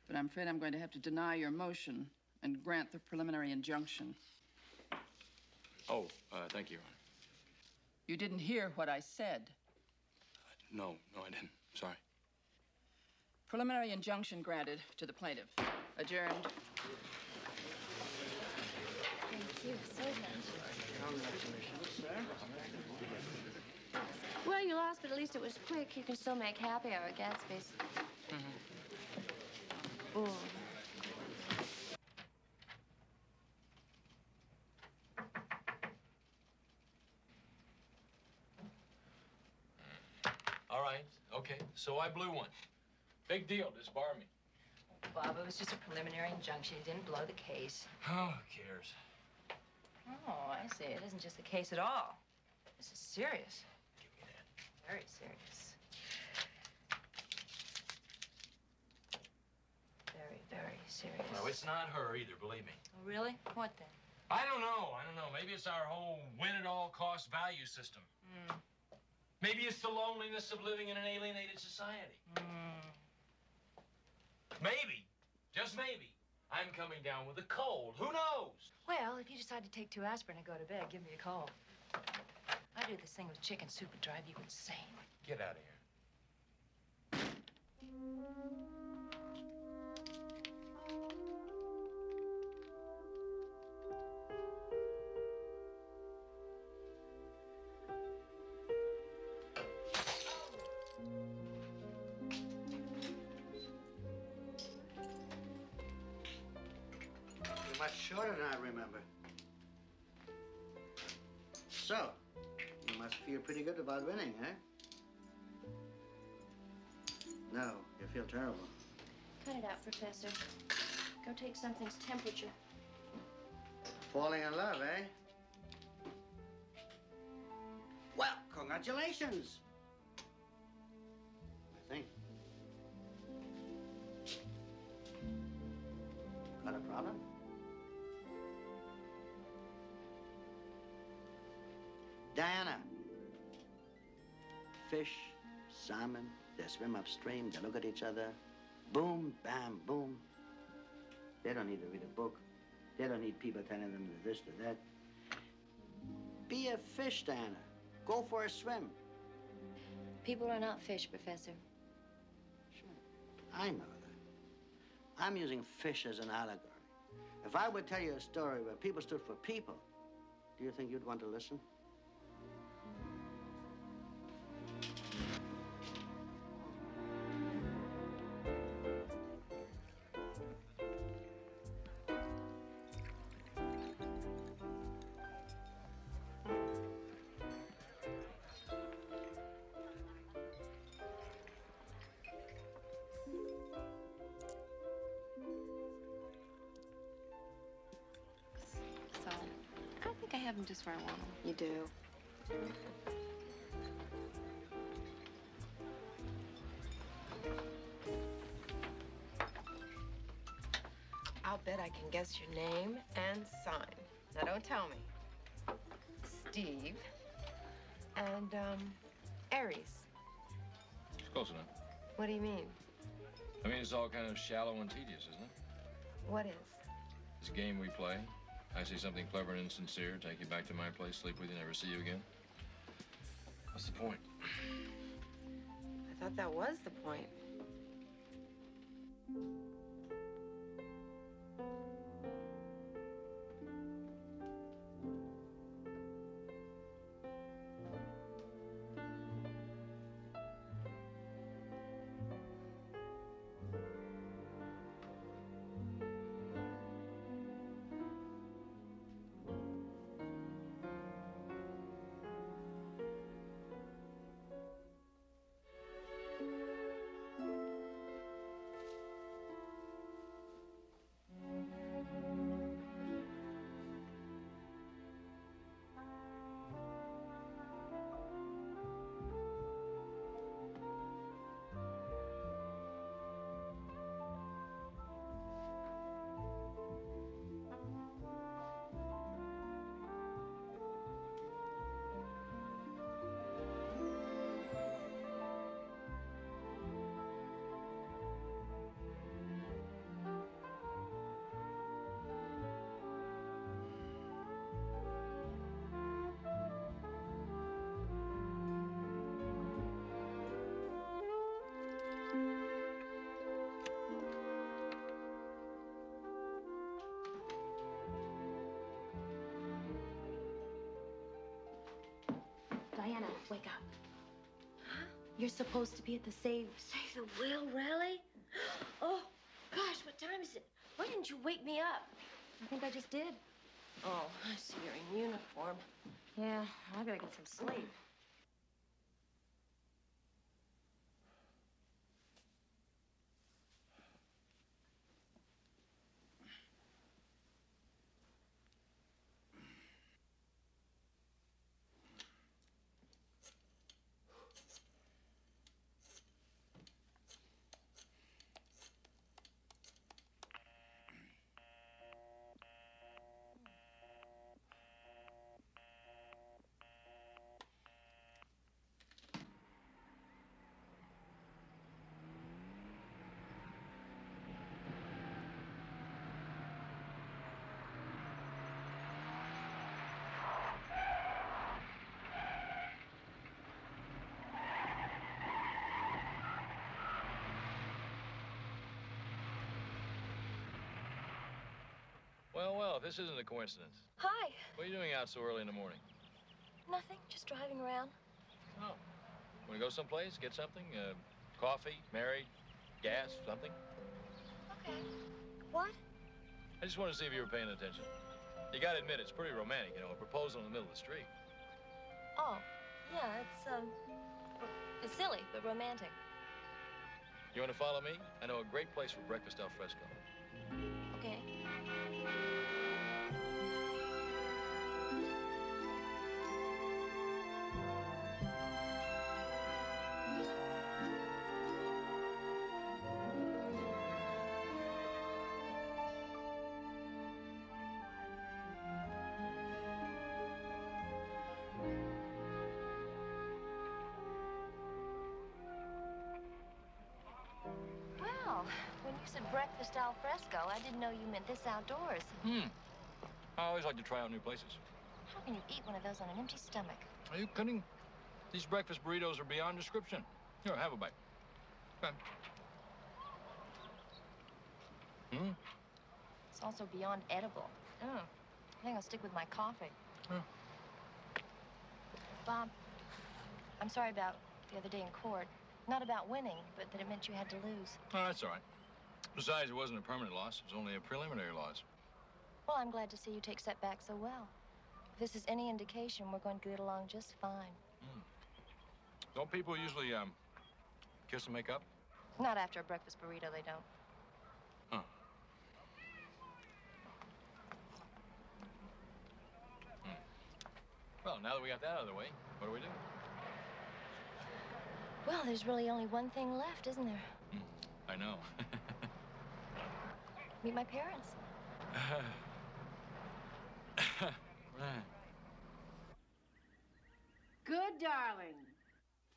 But I'm afraid I'm going to have to deny your motion and grant the preliminary injunction. Oh, thank you, Your Honor. You didn't hear what I said. No, I didn't. Sorry. Preliminary injunction granted to the plaintiff. Adjourned. Thank you so much. Well, you lost, but at least it was quick. You can still make happy hour at Gatsby's. Ooh. All right, okay. So I blew one. Big deal, disbar me. Bob, it was just a preliminary injunction. He didn't blow the case. Oh, who cares? Oh, I see. It isn't just a case at all. This is serious. Give me that. Very serious. Very, very serious. No, it's not her either, believe me. Oh, really? What then? I don't know. Maybe it's our whole win-at-all-cost value system. Maybe it's the loneliness of living in an alienated society. Maybe, just maybe, I'm coming down with a cold. Who knows? Well, if you decide to take 2 aspirin and go to bed, give me a call. I do this thing with chicken soup would drive you insane. Get out of here. Much shorter than I remember. So, you must feel pretty good about winning, eh? know. You feel terrible. Cut it out, Professor. Go take something's temperature. Falling in love, eh? Well, congratulations. I think. Got a problem? Diana. Fish, salmon, they swim upstream, they look at each other. Boom, bam, boom. They don't need to read a book. They don't need people telling them this, to that. Be a fish, Diana. Go for a swim. People are not fish, Professor. I know that. I'm using fish as an allegory. If I would tell you a story where people stood for people, do you think you'd want to listen? I have them just where I want them. You do. I'll bet I can guess your name and sign. Now, don't tell me. Steve and, Aries. It's close enough. What do you mean? I mean, it's all kind of shallow and tedious, isn't it? What is? This game we play. I say something clever and insincere, take you back to my place, sleep with you, never see you again. What's the point? I thought that was the point. Diana, wake up. You're supposed to be at the Save The Whale rally? Oh, gosh, what time is it? Why didn't you wake me up? I think I just did. Oh, I see you're in uniform. Yeah, I better get some sleep. Well, if this isn't a coincidence. Hi. What are you doing out so early in the morning? Nothing, just driving around. Oh. Want to go someplace, get something? Coffee, married, gas, something? Okay. What? I just wanted to see if you were paying attention. You gotta admit, it's pretty romantic, you know, a proposal in the middle of the street. Oh, yeah, it's silly, but romantic. You want to follow me? I know a great place for breakfast al fresco. Okay. Well, when you said breakfast al fresco, I didn't know you meant this outdoors. I always like to try out new places. How can you eat one of those on an empty stomach? Are you kidding? These breakfast burritos are beyond description. Here, have a bite. Okay. It's also beyond edible. I think I'll stick with my coffee. Bob, I'm sorry about the other day in court. Not about winning, but that it meant you had to lose. Oh, that's all right. Besides, it wasn't a permanent loss. It was only a preliminary loss. Well, I'm glad to see you take setbacks so well. If this is any indication, we're going to get along just fine. Don't people usually, kiss and make up? Not after a breakfast burrito, they don't. Well, now that we got that out of the way, what do we do? Well, there's really only one thing left, isn't there? I know. Meet my parents. Good, darling.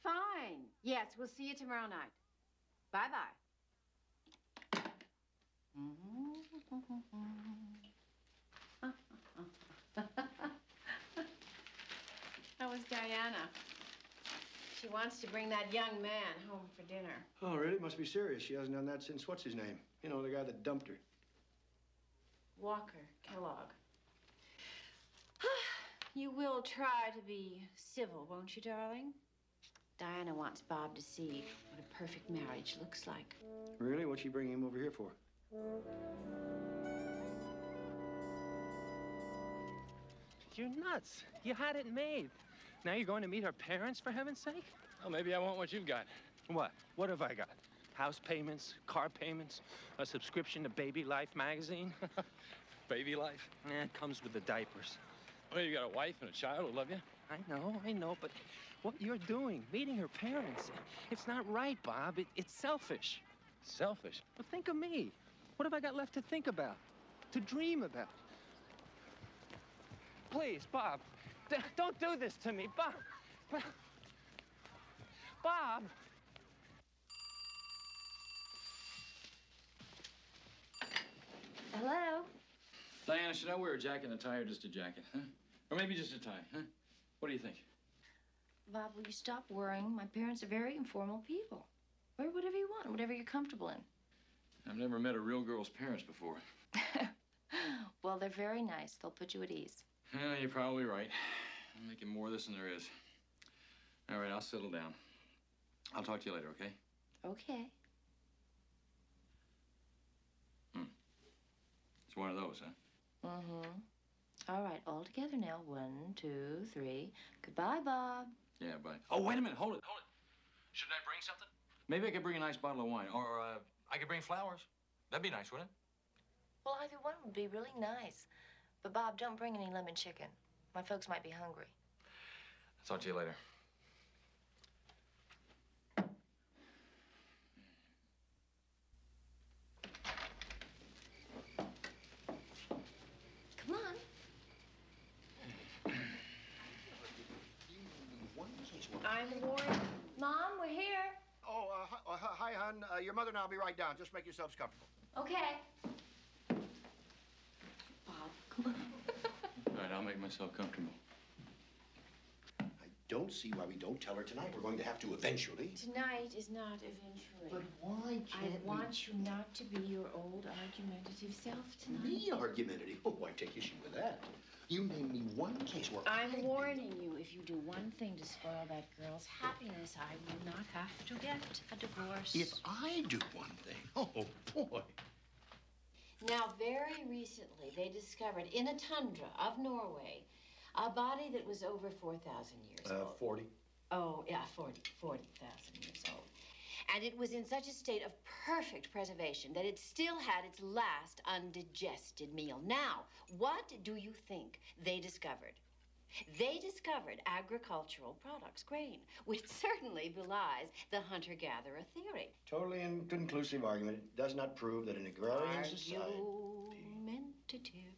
Fine. Yes, we'll see you tomorrow night. Bye-bye. That was Diana. She wants to bring that young man home for dinner. Oh, really? Must be serious. She hasn't done that since what's his name? You know, the guy that dumped her. Walker Kellogg. You will try to be civil, won't you, darling? Diana wants Bob to see what a perfect marriage looks like. Really? What's she bringing him over here for? You're nuts. You had it made. Now you're going to meet her parents, for heaven's sake? Well, maybe I want what you've got. What? What have I got? House payments, car payments, a subscription to Baby Life magazine? Baby Life? It comes with the diapers. Well, you got a wife and a child who love you? I know, but what you're doing, meeting her parents, it's not right, Bob. It's selfish. Selfish? Well, think of me. What have I got left to think about, to dream about? Please, Bob, don't do this to me, Bob. Bob! Hello? Diana, should I wear a jacket and a tie or just a jacket, huh? Or maybe just a tie, huh? What do you think? Bob, will you stop worrying? My parents are very informal people. Wear whatever you want, whatever you're comfortable in. I've never met a real girl's parents before. Well, they're very nice. They'll put you at ease. Yeah, you're probably right. I'm making more of this than there is. All right, I'll settle down. I'll talk to you later, okay? Okay. It's one of those, huh? All right, all together now. 1, 2, 3. Goodbye, Bob. Yeah, bye. Oh, wait a minute. Hold it. Shouldn't I bring something? Maybe I could bring a nice bottle of wine. Or, I could bring flowers. That'd be nice, wouldn't it? Well, either one would be really nice. But, Bob, don't bring any lemon chicken. My folks might be hungry. I'll talk to you later. Come on. I'm Warren. Mom, we're here. Oh, hi, hon. Your mother and I'll be right down. Just make yourselves comfortable. Okay. All right, I'll make myself comfortable. I don't see why we don't tell her tonight. We're going to have to eventually. Tonight is not eventually. But why can't I want you not to be your old argumentative self tonight. Me argumentative? Oh, I take issue with that. You name me one case where I'm warning you, if you do one thing to spoil that girl's happiness, I will not have to get a divorce. If I do one thing, oh, boy. Now, very recently, they discovered in a tundra of Norway a body that was over 4,000 years old. 40. Oh, yeah, 40,000 years old. And it was in such a state of perfect preservation that it still had its last undigested meal. Now, what do you think they discovered? They discovered agricultural products, grain, which certainly belies the hunter-gatherer theory. Totally inconclusive argument. It does not prove that an agrarian society... Argumentative.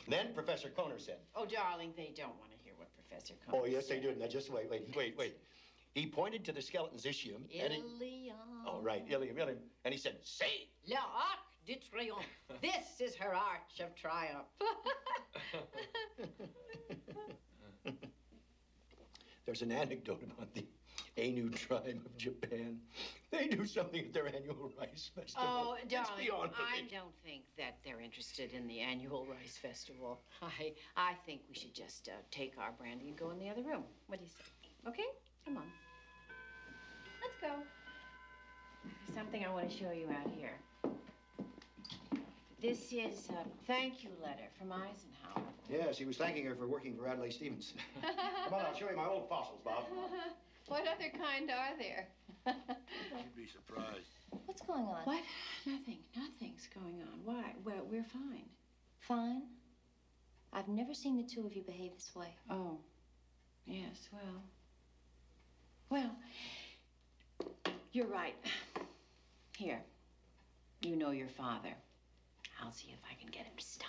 Then Professor Kohner said... Oh, darling, they don't want to hear what Professor Kohner Oh, yes, said. they do. Now, just wait. He pointed to the skeleton's ischium, and he... Ilium. Oh, right, ilium. And he said, say. L'arc de triomphe. This is her arch of triumph. There's an anecdote about the Ainu tribe of Japan. They do something at their annual rice festival. Oh, It's darling, beyond I belief. don't think that they're interested in the annual rice festival. I think we should just take our brandy and go in the other room. What do you say? Okay? Come on. Let's go. There's something I want to show you out here. This is a thank you letter from Eisenhower. Yes, he was thanking her for working for Adlai Stevenson. Come on, I'll show you my old fossils, Bob. What other kind are there? You'd be surprised. What's going on? What? Nothing. Nothing's going on. Why? Well, we're fine. Fine. I've never seen the two of you behave this way. Oh. Yes, well, you're right. Here. You know your father. I'll see if I can get him to stop.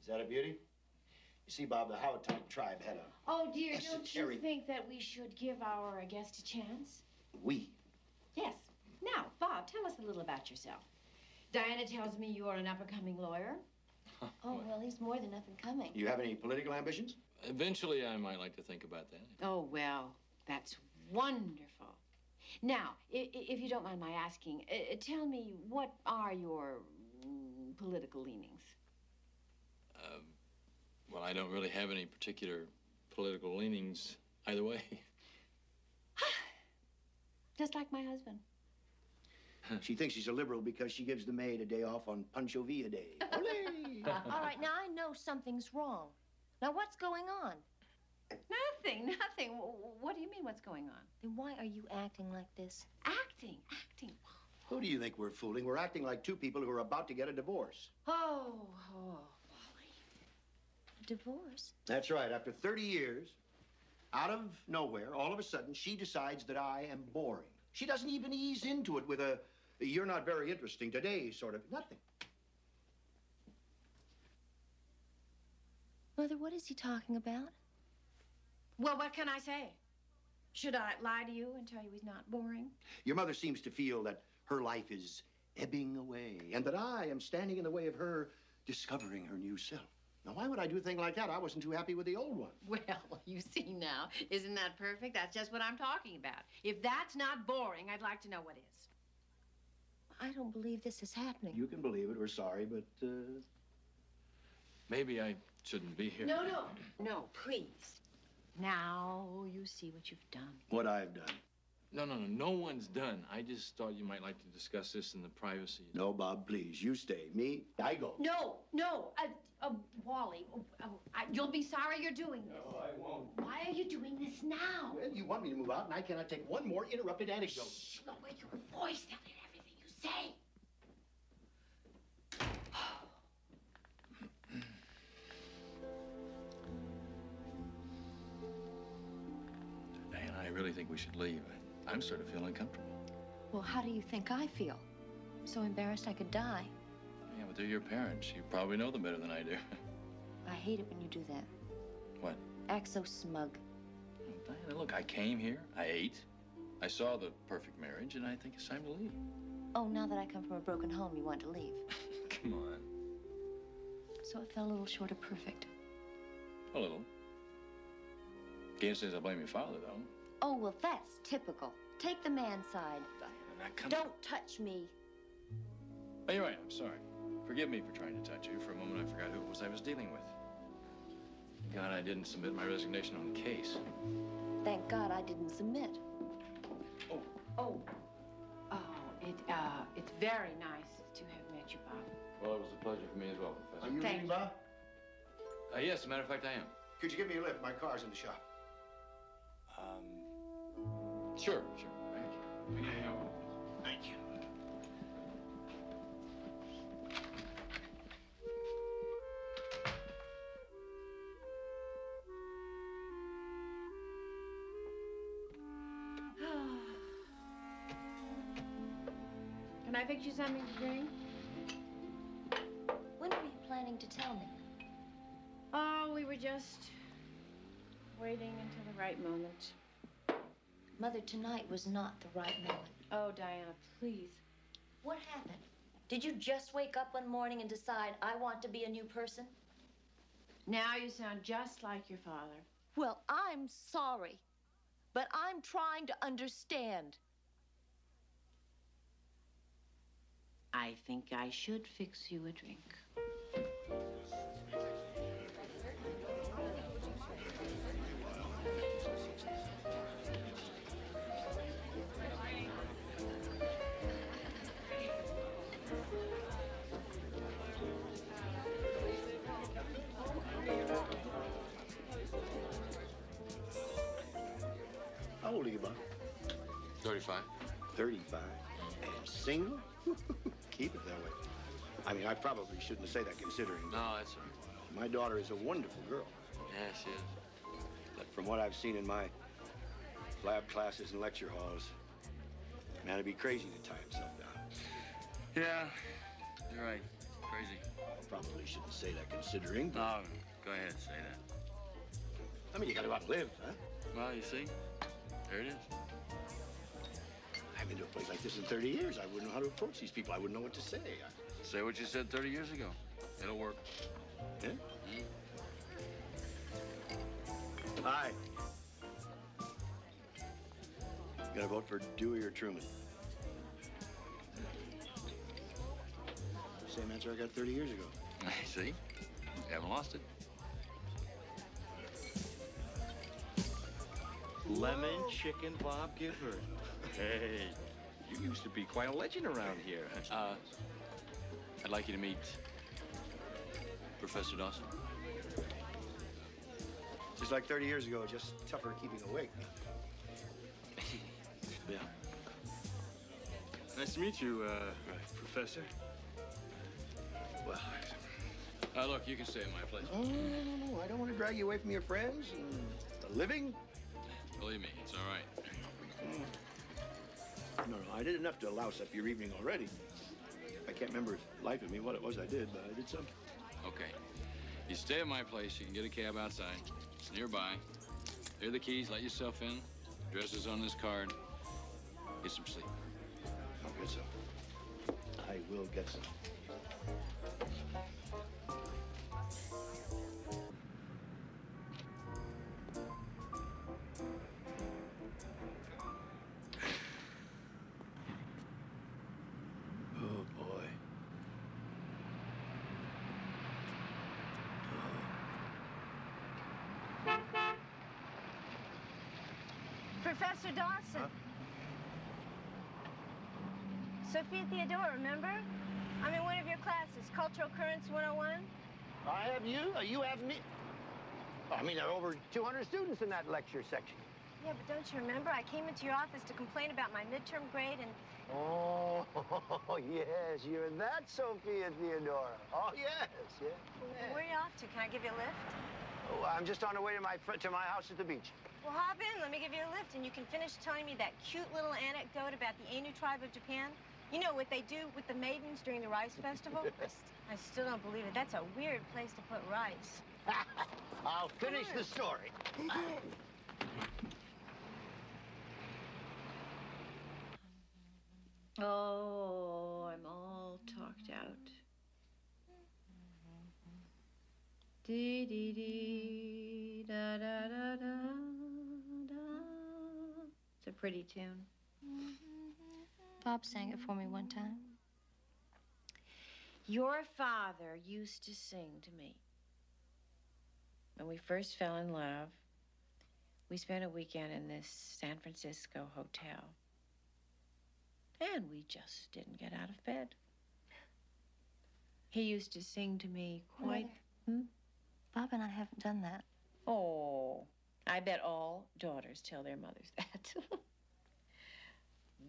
Is that a beauty? You see, Bob, the Howatite tribe had a... Oh, dear, don't you esoteric- think that we should give our guest a chance? We. Yes. Now, Bob, tell us a little about yourself. Diana tells me you're an up-and-coming lawyer. Oh, well, he's more than up and coming. You have any political ambitions? Eventually, I might like to think about that. Oh, well, that's wonderful. Now, if you don't mind my asking, tell me, what are your political leanings? Well, I don't really have any particular political leanings either way. Just like my husband. She thinks she's a liberal because she gives the maid a day off on Pancho Villa Day. Olé! All right, now I know something's wrong. Now, what's going on? Nothing. What do you mean, what's going on? Then why are you acting like this? Acting. Who do you think we're fooling? We're acting like two people who are about to get a divorce. Oh. Divorce? That's right. After 30 years, out of nowhere, all of a sudden, she decides that I am boring. She doesn't even ease into it with a, you're not very interesting today sort of, nothing. Mother, what is he talking about? Well, what can I say? Should I lie to you and tell you he's not boring? Your mother seems to feel that her life is ebbing away and that I am standing in the way of her discovering her new self. Now, why would I do a thing like that? I wasn't too happy with the old one. Well, you see now. Isn't that perfect? That's just what I'm talking about. If that's not boring, I'd like to know what is. I don't believe this is happening. You can believe it. We're sorry, but, Maybe I shouldn't be here. No, please. Now you see what you've done. what I've done. No one's done. I just thought you might like to discuss this in the privacy. No, Bob, please. You stay. Me, I go. No. Wally, you'll be sorry you're doing this. No, I won't. Why are you doing this now? Well, you want me to move out, and I cannot take one more interrupted anecdote. Lower your voice. They'll hear everything you say. Diana, I really think we should leave. I'm sort of feeling uncomfortable. Well, how do you think I feel? So embarrassed I could die. Yeah, but they're your parents. You probably know them better than I do. I hate it when you do that. What? Act so smug. Diana, look, I came here, I ate, I saw the perfect marriage, and I think it's time to leave. Oh, now that I come from a broken home, you want to leave. Come on. So it fell a little short of perfect. A little. Can't say I blame your father, though. Oh, well, that's typical. Take the man's side. Diana, now come Don't touch me. Oh, you're right, I'm sorry. Forgive me for trying to touch you. For a moment, I forgot who it was I was dealing with. God, I didn't submit my resignation on the case. Thank God I didn't submit. It's very nice to have met you, Bob. Well, it was a pleasure for me as well, Professor. Are you leaving, Bob? Yes, as a matter of fact, I am. Could you give me a lift? My car's in the shop. Sure. Thank you. Thank you. Can I fix you something to drink? When were you planning to tell me? Oh, we were just waiting until the right moment. Mother, tonight was not the right moment. Oh, Diana, please. What happened? Did you just wake up one morning and decide, I want to be a new person? Now you sound just like your father. Well, I'm sorry, but I'm trying to understand. I think I should fix you a drink. How old are you, Bob? 35. 35. And single? Keep it that way. I mean, I probably shouldn't say that considering. No, that's all right. My daughter is a wonderful girl. Yeah, she is. But from what I've seen in my lab classes and lecture halls, man, it'd be crazy to tie himself down. Yeah, you're right. Crazy. I probably shouldn't say that considering. But... No, go ahead and say that. I mean, you gotta go out and live, huh? Well, you see, there it is. I've been to a place like this in 30 years. I wouldn't know how to approach these people. I wouldn't know what to say. Say what you said 30 years ago. It'll work. Yeah? Hi. You gotta vote for Dewey or Truman. Same answer I got 30 years ago. See? You haven't lost it. Lemon chicken Bob Gifford. Hey, you used to be quite a legend around here. I'd like you to meet Professor Dawson. Just like 30 years ago, just tougher keeping awake. Yeah. Nice to meet you, Professor. Well, look, you can stay at my place. Oh, no. I don't want to drag you away from your friends and the living. Believe me, it's all right. No, I did enough to louse up your evening already. I can't remember life of me what it was I did, but I did something. Okay. You stay at my place. You can get a cab outside. It's nearby. Here are the keys. Let yourself in. Address is on this card. Get some sleep. I'll get some. I will get some. Oh, boy. Professor Dawson. Sophia Theodore, remember? I'm in one of your classes, Cultural Currents 101. I have you? You have me? I mean, there are over 200 students in that lecture section. Yeah, but don't you remember? I came into your office to complain about my midterm grade and... Oh, yes, you're that Sophia Theodora. Oh, yes, yeah. Where are you off to? Can I give you a lift? Oh, I'm just on the way to my house at the beach. Well, hop in. Let me give you a lift, and you can finish telling me that cute little anecdote about the Ainu tribe of Japan. You know what they do with the maidens during the rice festival? I still don't believe it. That's a weird place to put rice. I'll finish the story. Oh, I'm all talked out. Dee dee dee da da da da da. It's a pretty tune. Bob sang it for me one time. Your father used to sing to me. When we first fell in love, we spent a weekend in this San Francisco hotel. And we just didn't get out of bed. He used to sing to me quite... Bob and I haven't done that. Oh, I bet all daughters tell their mothers that.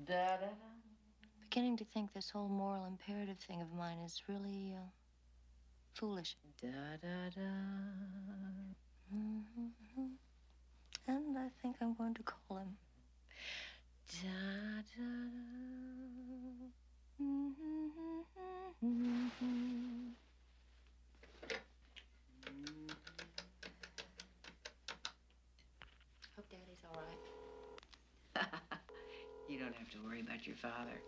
Da-da-da. Beginning to think this whole moral imperative thing of mine is really, foolish. Da-da-da. And I think I'm going to call him. Da-da-da. Hope Daddy's all right. You don't have to worry about your father.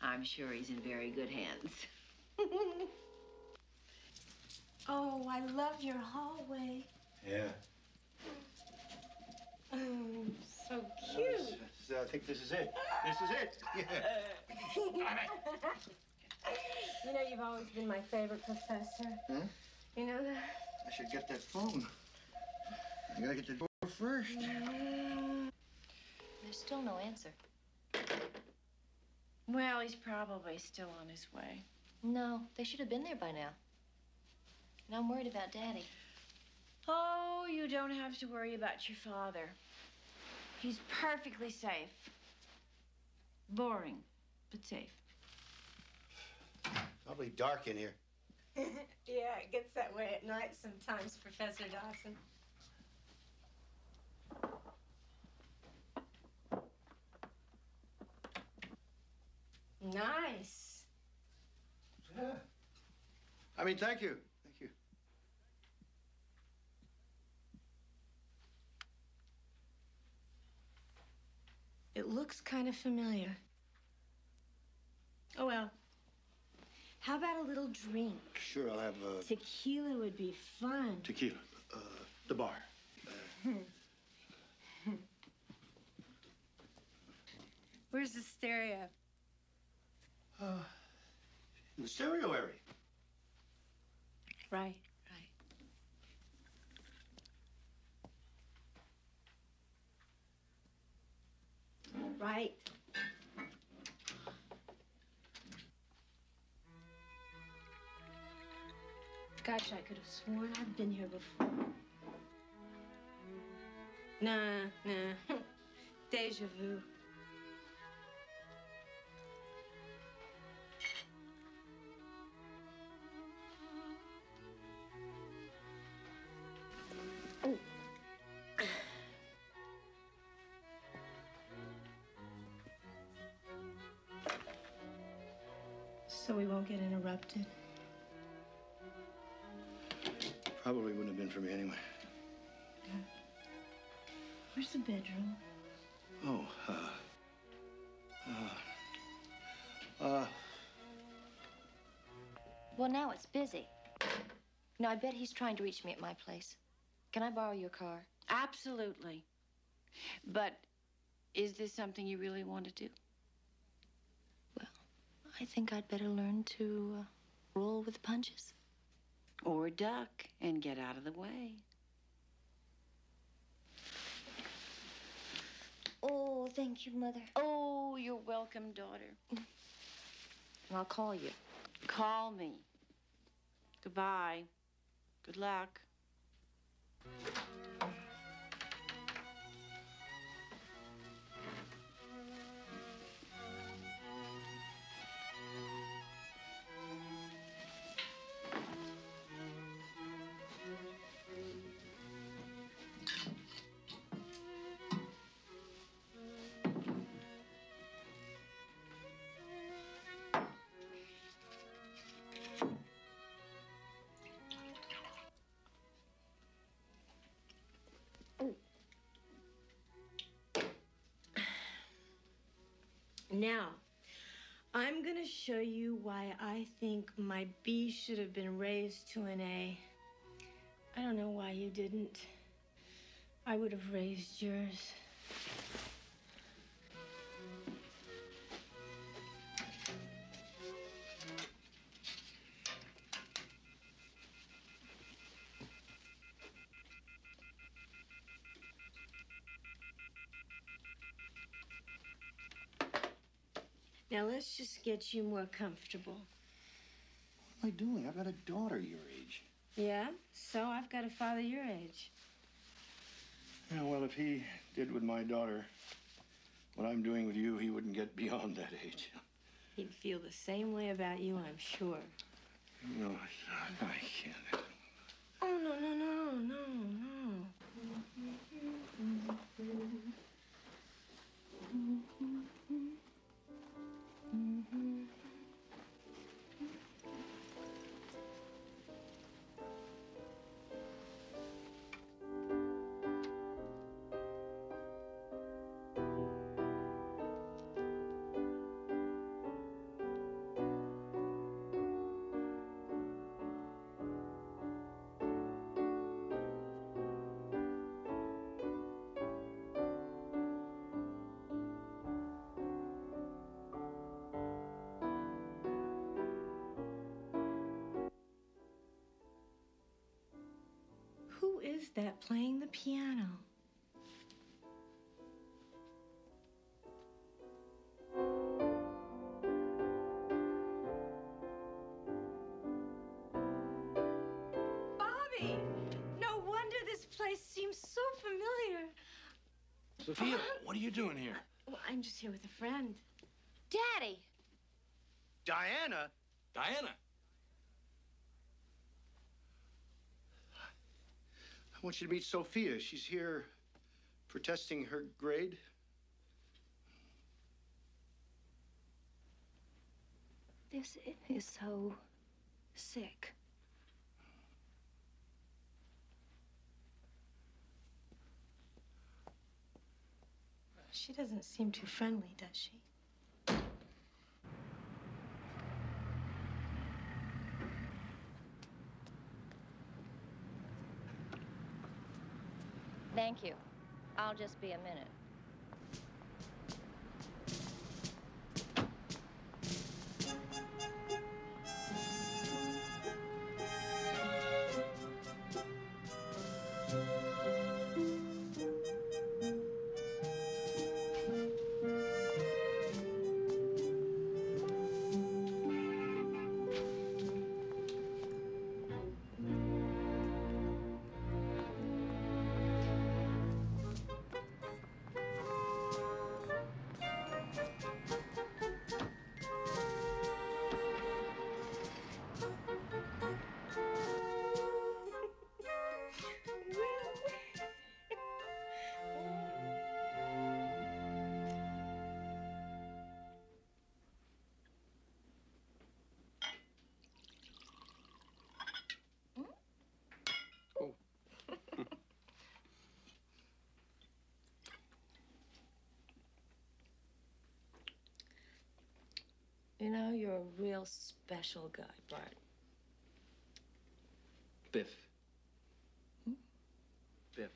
I'm sure he's in very good hands. Oh, I love your hallway. Yeah. Oh, so cute. I think this is it. This is it. You know, you've always been my favorite professor. Huh? You know that? I should get that phone. I gotta get the door first. There's still no answer. Well, he's probably still on his way. No, they should have been there by now. And I'm worried about Daddy. Oh, you don't have to worry about your father. He's perfectly safe. Boring, but safe. Probably dark in here. Yeah, it gets that way at night sometimes, Professor Dawson. Nice. Yeah. I mean, thank you. Thank you. It looks kind of familiar. Oh, well. How about a little drink? Sure, I'll have Tequila would be fun. tequila. The bar. Where's the stereo? In the stereo area. Right. Right. Gosh, I could have sworn I've been here before. Nah. Deja vu. Oh. So we won't get interrupted. Probably wouldn't have been for me anyway. Where's the bedroom? Oh, Well, now it's busy. No, I bet he's trying to reach me at my place. Can I borrow your car? Absolutely. But is this something you really want to do? I think I'd better learn to roll with the punches. Or duck and get out of the way. Oh, thank you, Mother. Oh, you're welcome, daughter. And I'll call you. Call me. Goodbye. Good luck. Now, I'm gonna show you why I think my B should have been raised to an A. I don't know why you didn't. I would have raised yours. Now let's just get you more comfortable. am I doing? I've got a daughter your age. Yeah? So I've got a father your age. Yeah, well, if he did with my daughter what I'm doing with you, he wouldn't get beyond that age. He'd feel the same way about you, I'm sure. No, I can't. Oh, no, no, no, no, no. Who is that playing the piano? Bobby! No wonder this place seems so familiar. Sophia, what are you doing here? Well, I'm just here with a friend. Daddy! Diana? Diana? I want you to meet Sophia. She's here for testing her grade. This is so sick. She doesn't seem too friendly, does she? Thank you. I'll just be a minute. You know, you're a real special guy, Bart. Biff. Biff.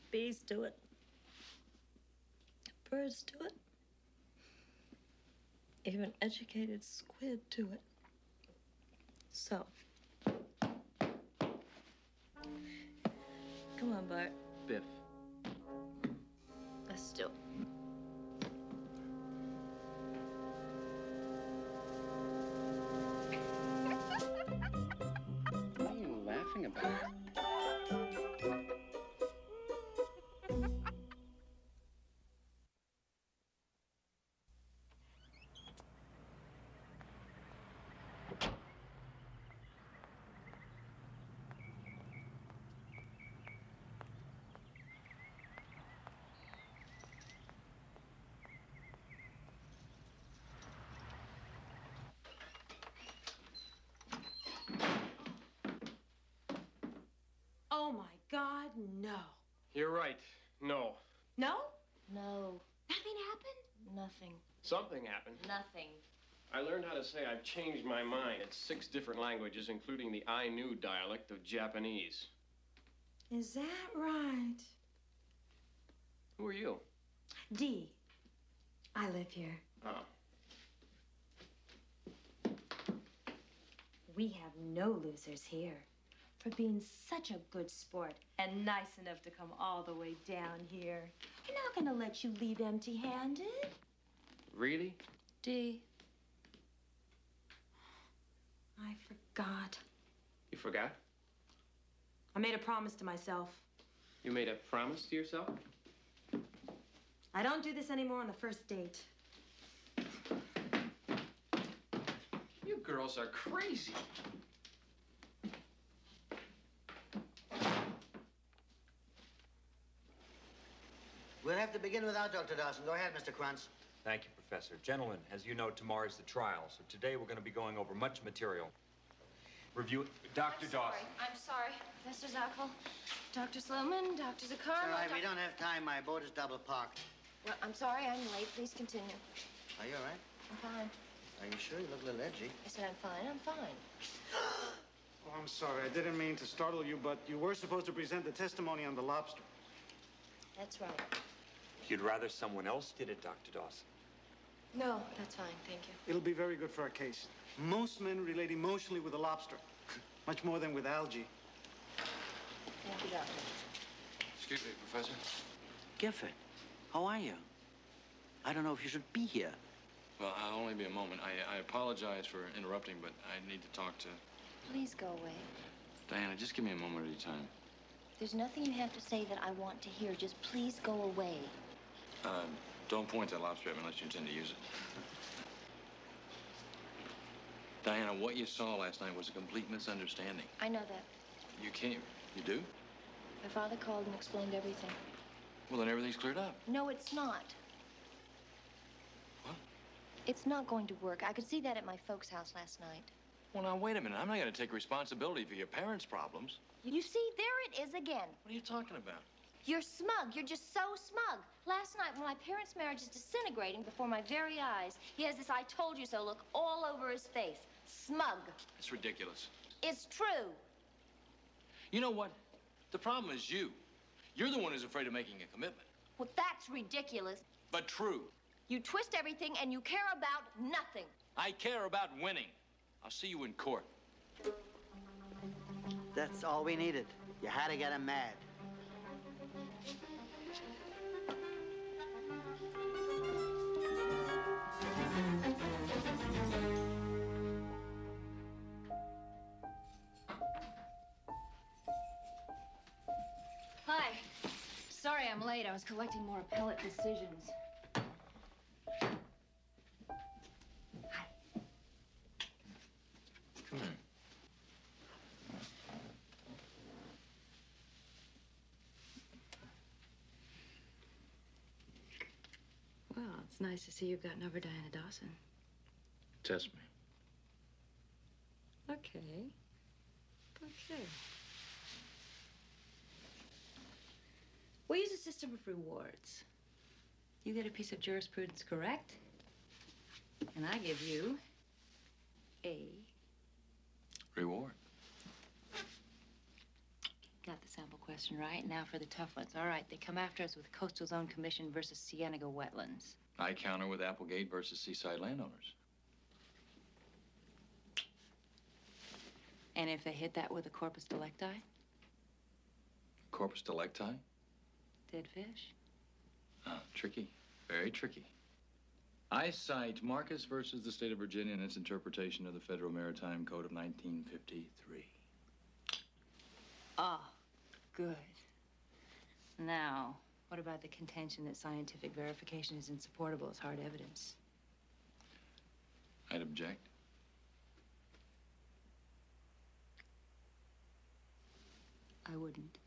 Bees do it. Birds do it. Even educated squid do it. So, come on, Bart. Biff. Let's do it. What are you laughing about? Oh, my God, no. You're right. No. No? No. Nothing happened? Nothing. Something happened. Nothing. I learned how to say I've changed my mind in 6 different languages, including the Ainu dialect of Japanese. Is that right? Who are you? Dee. I live here. Oh. We have no losers here for being such a good sport and nice enough to come all the way down here. We're not gonna let you leave empty-handed. Really? Dee. I forgot. You forgot? I made a promise to myself. You made a promise to yourself? I don't do this anymore on the first date. You girls are crazy. We'll have to begin without Dr. Dawson. Go ahead, Mr. Krantz. Thank you, Professor. Gentlemen, as you know, tomorrow's the trial, so today we're going to be going over much material. Review, Dr. Dawson. I'm sorry. Professor Zackel, Dr. Sloman, Dr. Zakar. All right, we don't have time. My boat is double parked. Well, I'm sorry, I'm late. Please continue. Are you all right? I'm fine. Are you sure? You look a little edgy. I said I'm fine. I'm fine. Oh, I'm sorry. I didn't mean to startle you, but you were supposed to present the testimony on the lobster. That's right. You'd rather someone else did it, Dr. Dawson? No, that's fine. Thank you. It'll be very good for our case. Most men relate emotionally with a lobster, much more than with algae. Thank you, Doctor. Excuse me, Professor. Gifford, how are you? I don't know if you should be here. Well, I'll only be a moment. I apologize for interrupting, but I need to talk to... Please go away. Diana, just give me a moment at a time. There's nothing you have to say that I want to hear. Just please go away. Don't point that lobster at me unless you intend to use it. Diana, what you saw last night was a complete misunderstanding. I know that. You can't... You do? My father called and explained everything. Well, then everything's cleared up. No, it's not. What? It's not going to work. I could see that at my folks' house last night. Well, now, wait a minute. I'm not going to take responsibility for your parents' problems. You see, there it is again. What are you talking about? You're smug. You're just so smug. Last night, when my parents' marriage is disintegrating before my very eyes, he has this I told you so look all over his face. Smug. It's ridiculous. It's true. You know what? The problem is you. You're the one who's afraid of making a commitment. Well, that's ridiculous. But true. You twist everything and you care about nothing. I care about winning. I'll see you in court. That's all we needed. You had to get him mad. Hi. Sorry I'm late. I was collecting more appellate decisions. Come here. Well, it's nice to see you've gotten over Diana Dawson. Test me. Okay. Okay. We use a system of rewards. You get a piece of jurisprudence correct, and I give you a reward. Got the sample question right. Now for the tough ones. All right, they come after us with Coastal Zone Commission versus Cienega Wetlands. I counter with Applegate versus Seaside Landowners. And if they hit that with a corpus delicti? Corpus delicti? Dead fish? Tricky. Very tricky. I cite Marcus versus the state of Virginia and its interpretation of the Federal Maritime Code of 1953. Ah, good. Now, what about the contention that scientific verification is insupportable as hard evidence? I'd object. I wouldn't.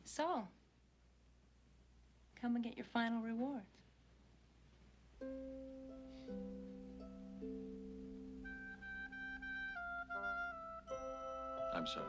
So, come and get your final reward. I'm sorry.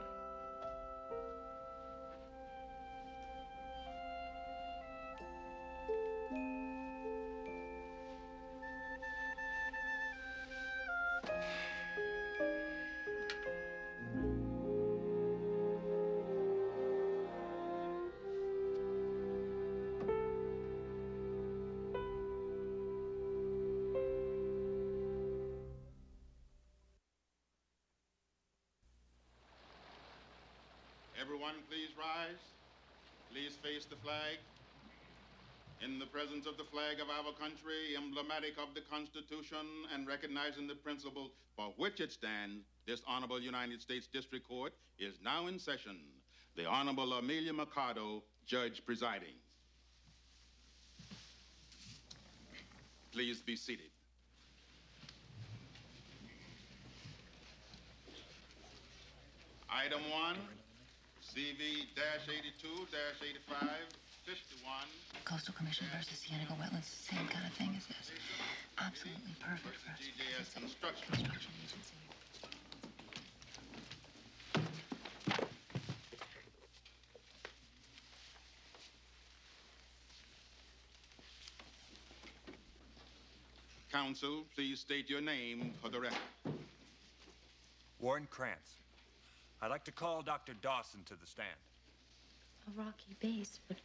Everyone, please rise. Please face the flag. In the presence of the flag of our country, emblematic of the Constitution and recognizing the principles for which it stands, this Honorable United States District Court is now in session. The Honorable Amelia Mercado, Judge presiding. Please be seated. Item 1, CV-82-85, 51. Coastal Commission versus Cienega Wetlands, same kind of thing as this. Absolutely perfect for us. GJS Construction. Construction agency. Counsel, please state your name for the record. Warren Krantz. I'd like to call Dr. Dawson to the stand. A rocky base, but...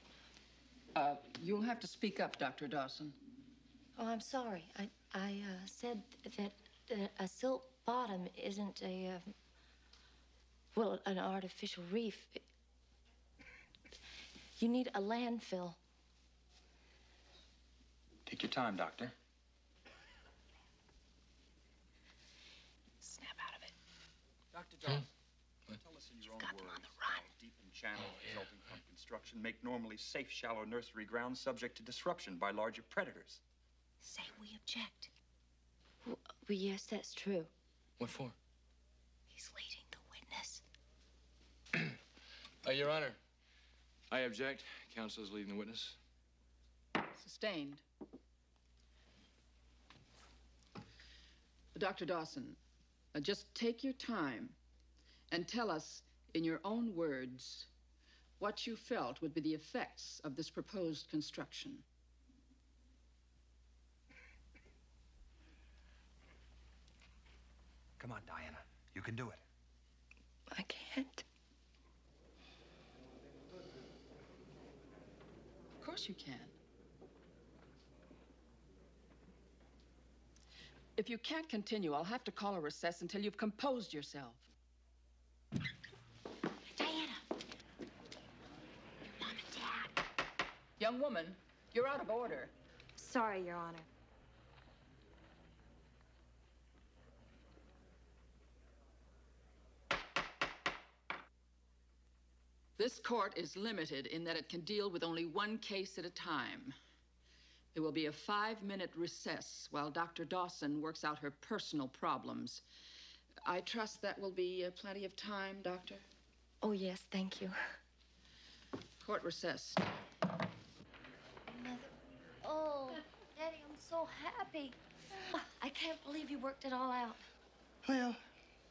You'll have to speak up, Dr. Dawson. Oh, I'm sorry. I said that a silt bottom isn't a, well, an artificial reef. You need a landfill. Take your time, Doctor. Snap out of it. Dr. Dawson, tell us in your own words how deepened channels resulting from construction make normally safe, shallow nursery grounds subject to disruption by larger predators. Say we object. Well, yes, that's true. What for? He's leading the witness. Your Honor, I object. Counsel is leading the witness. Sustained. Dr. Dawson, just take your time and tell us in your own words what you felt would be the effects of this proposed construction. Come on, Diana. You can do it. I can't. Of course you can. If you can't continue, I'll have to call a recess until you've composed yourself. Diana! Mom and Dad. Young woman, you're out of order. Sorry, Your Honor. This court is limited in that it can deal with only one case at a time. There will be a 5-minute recess while Dr. Dawson works out her personal problems. I trust that will be plenty of time, Doctor? Oh, yes, thank you. Court recess. Mother. Oh, Daddy, I'm so happy. I can't believe you worked it all out. Well,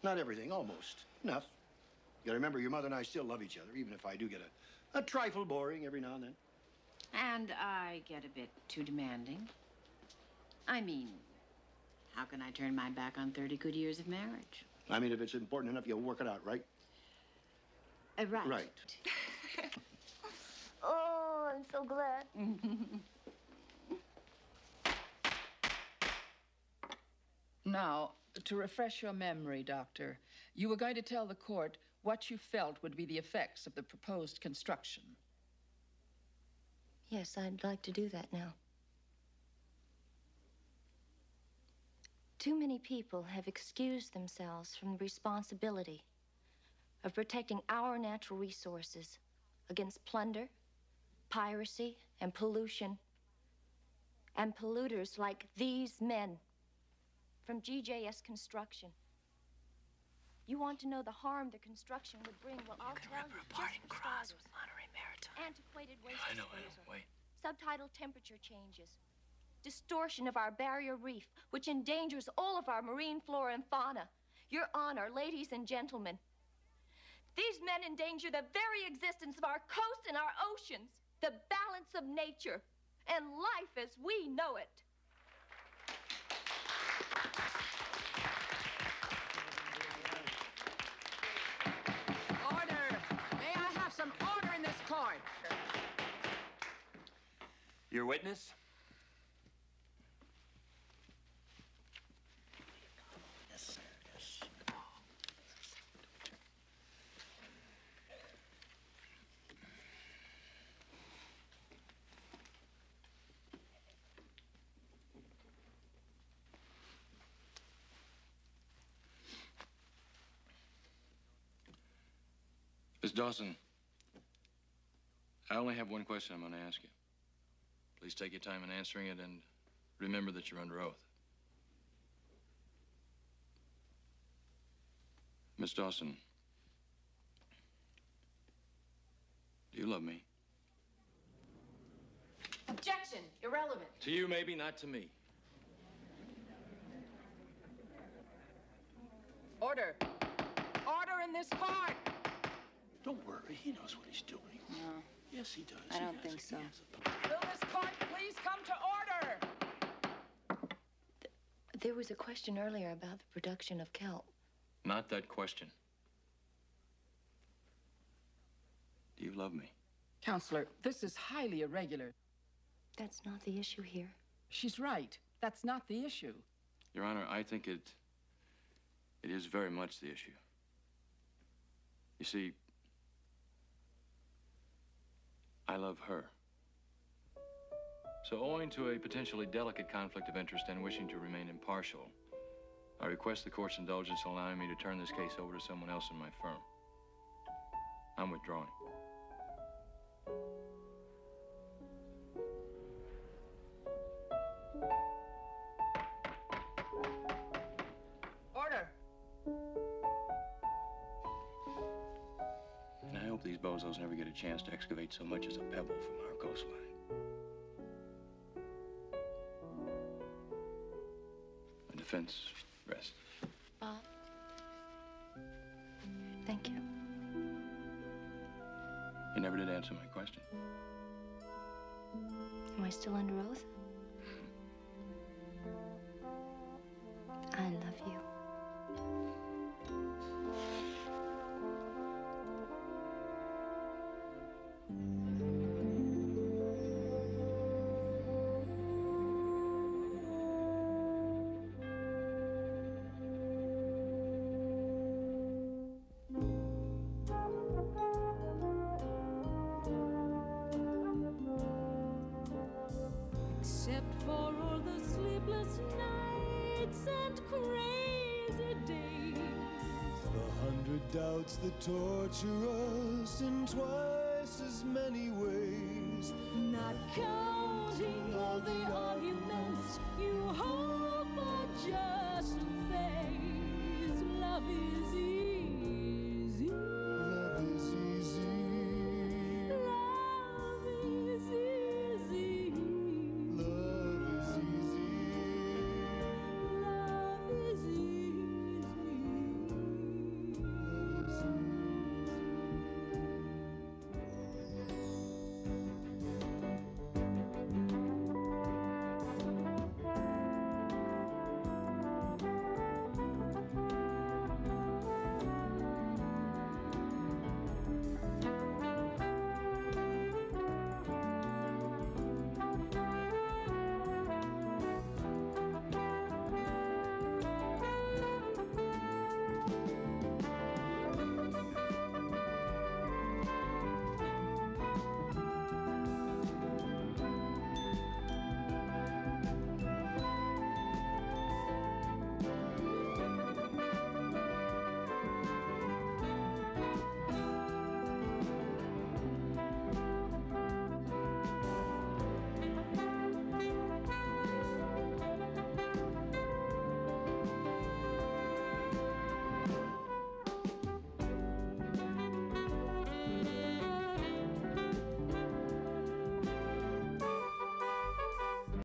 not everything, almost. Enough. You gotta remember, your mother and I still love each other, even if I do get a trifle boring every now and then. And I get a bit too demanding. I mean, how can I turn my back on 30 good years of marriage? I mean, if it's important enough, you'll work it out, right? Right. Right. Oh, I'm so glad. Now, to refresh your memory, Doctor, you were going to tell the court what you felt would be the effects of the proposed construction. Yes, I'd like to do that now. Too many people have excused themselves from the responsibility of protecting our natural resources against plunder, piracy, and pollution, and polluters like these men from GJS Construction. You want to know the harm the construction would bring? Well, I'll tell you. Just for starters, antiquated waste disposal. Wait. Subtidal temperature changes. Distortion of our barrier reef, which endangers all of our marine flora and fauna. Your Honor, ladies and gentlemen, these men endanger the very existence of our coasts and our oceans, the balance of nature, and life as we know it. Order! May I have some order in this court? Your witness? Miss Dawson, I only have one question I'm going to ask you. Please take your time in answering it and remember that you're under oath. Miss Dawson, do you love me? Objection! Irrelevant. To you, maybe, not to me. Order. Order in this court. Don't worry, he knows what he's doing. No. Yes, he does. I don't think so. Will this court please come to order? There was a question earlier about the production of kelp. Not that question. Do you love me? Counselor, this is highly irregular. That's not the issue here. She's right. That's not the issue. Your Honor, I think it is very much the issue. You see, I love her. So owing to a potentially delicate conflict of interest and wishing to remain impartial, I request the court's indulgence in allowing me to turn this case over to someone else in my firm. I'm withdrawing. Order. And I hope these bozos never get a chance to excavate so much as a pebble from our coastline. The defense rests. Bob, thank you. You never did answer my question. Am I still under oath? I love you. Except for all the sleepless nights and crazy days. The 100 doubts that torture us in twice as many ways. Not counting all the arguments you hope are just a phase. Love is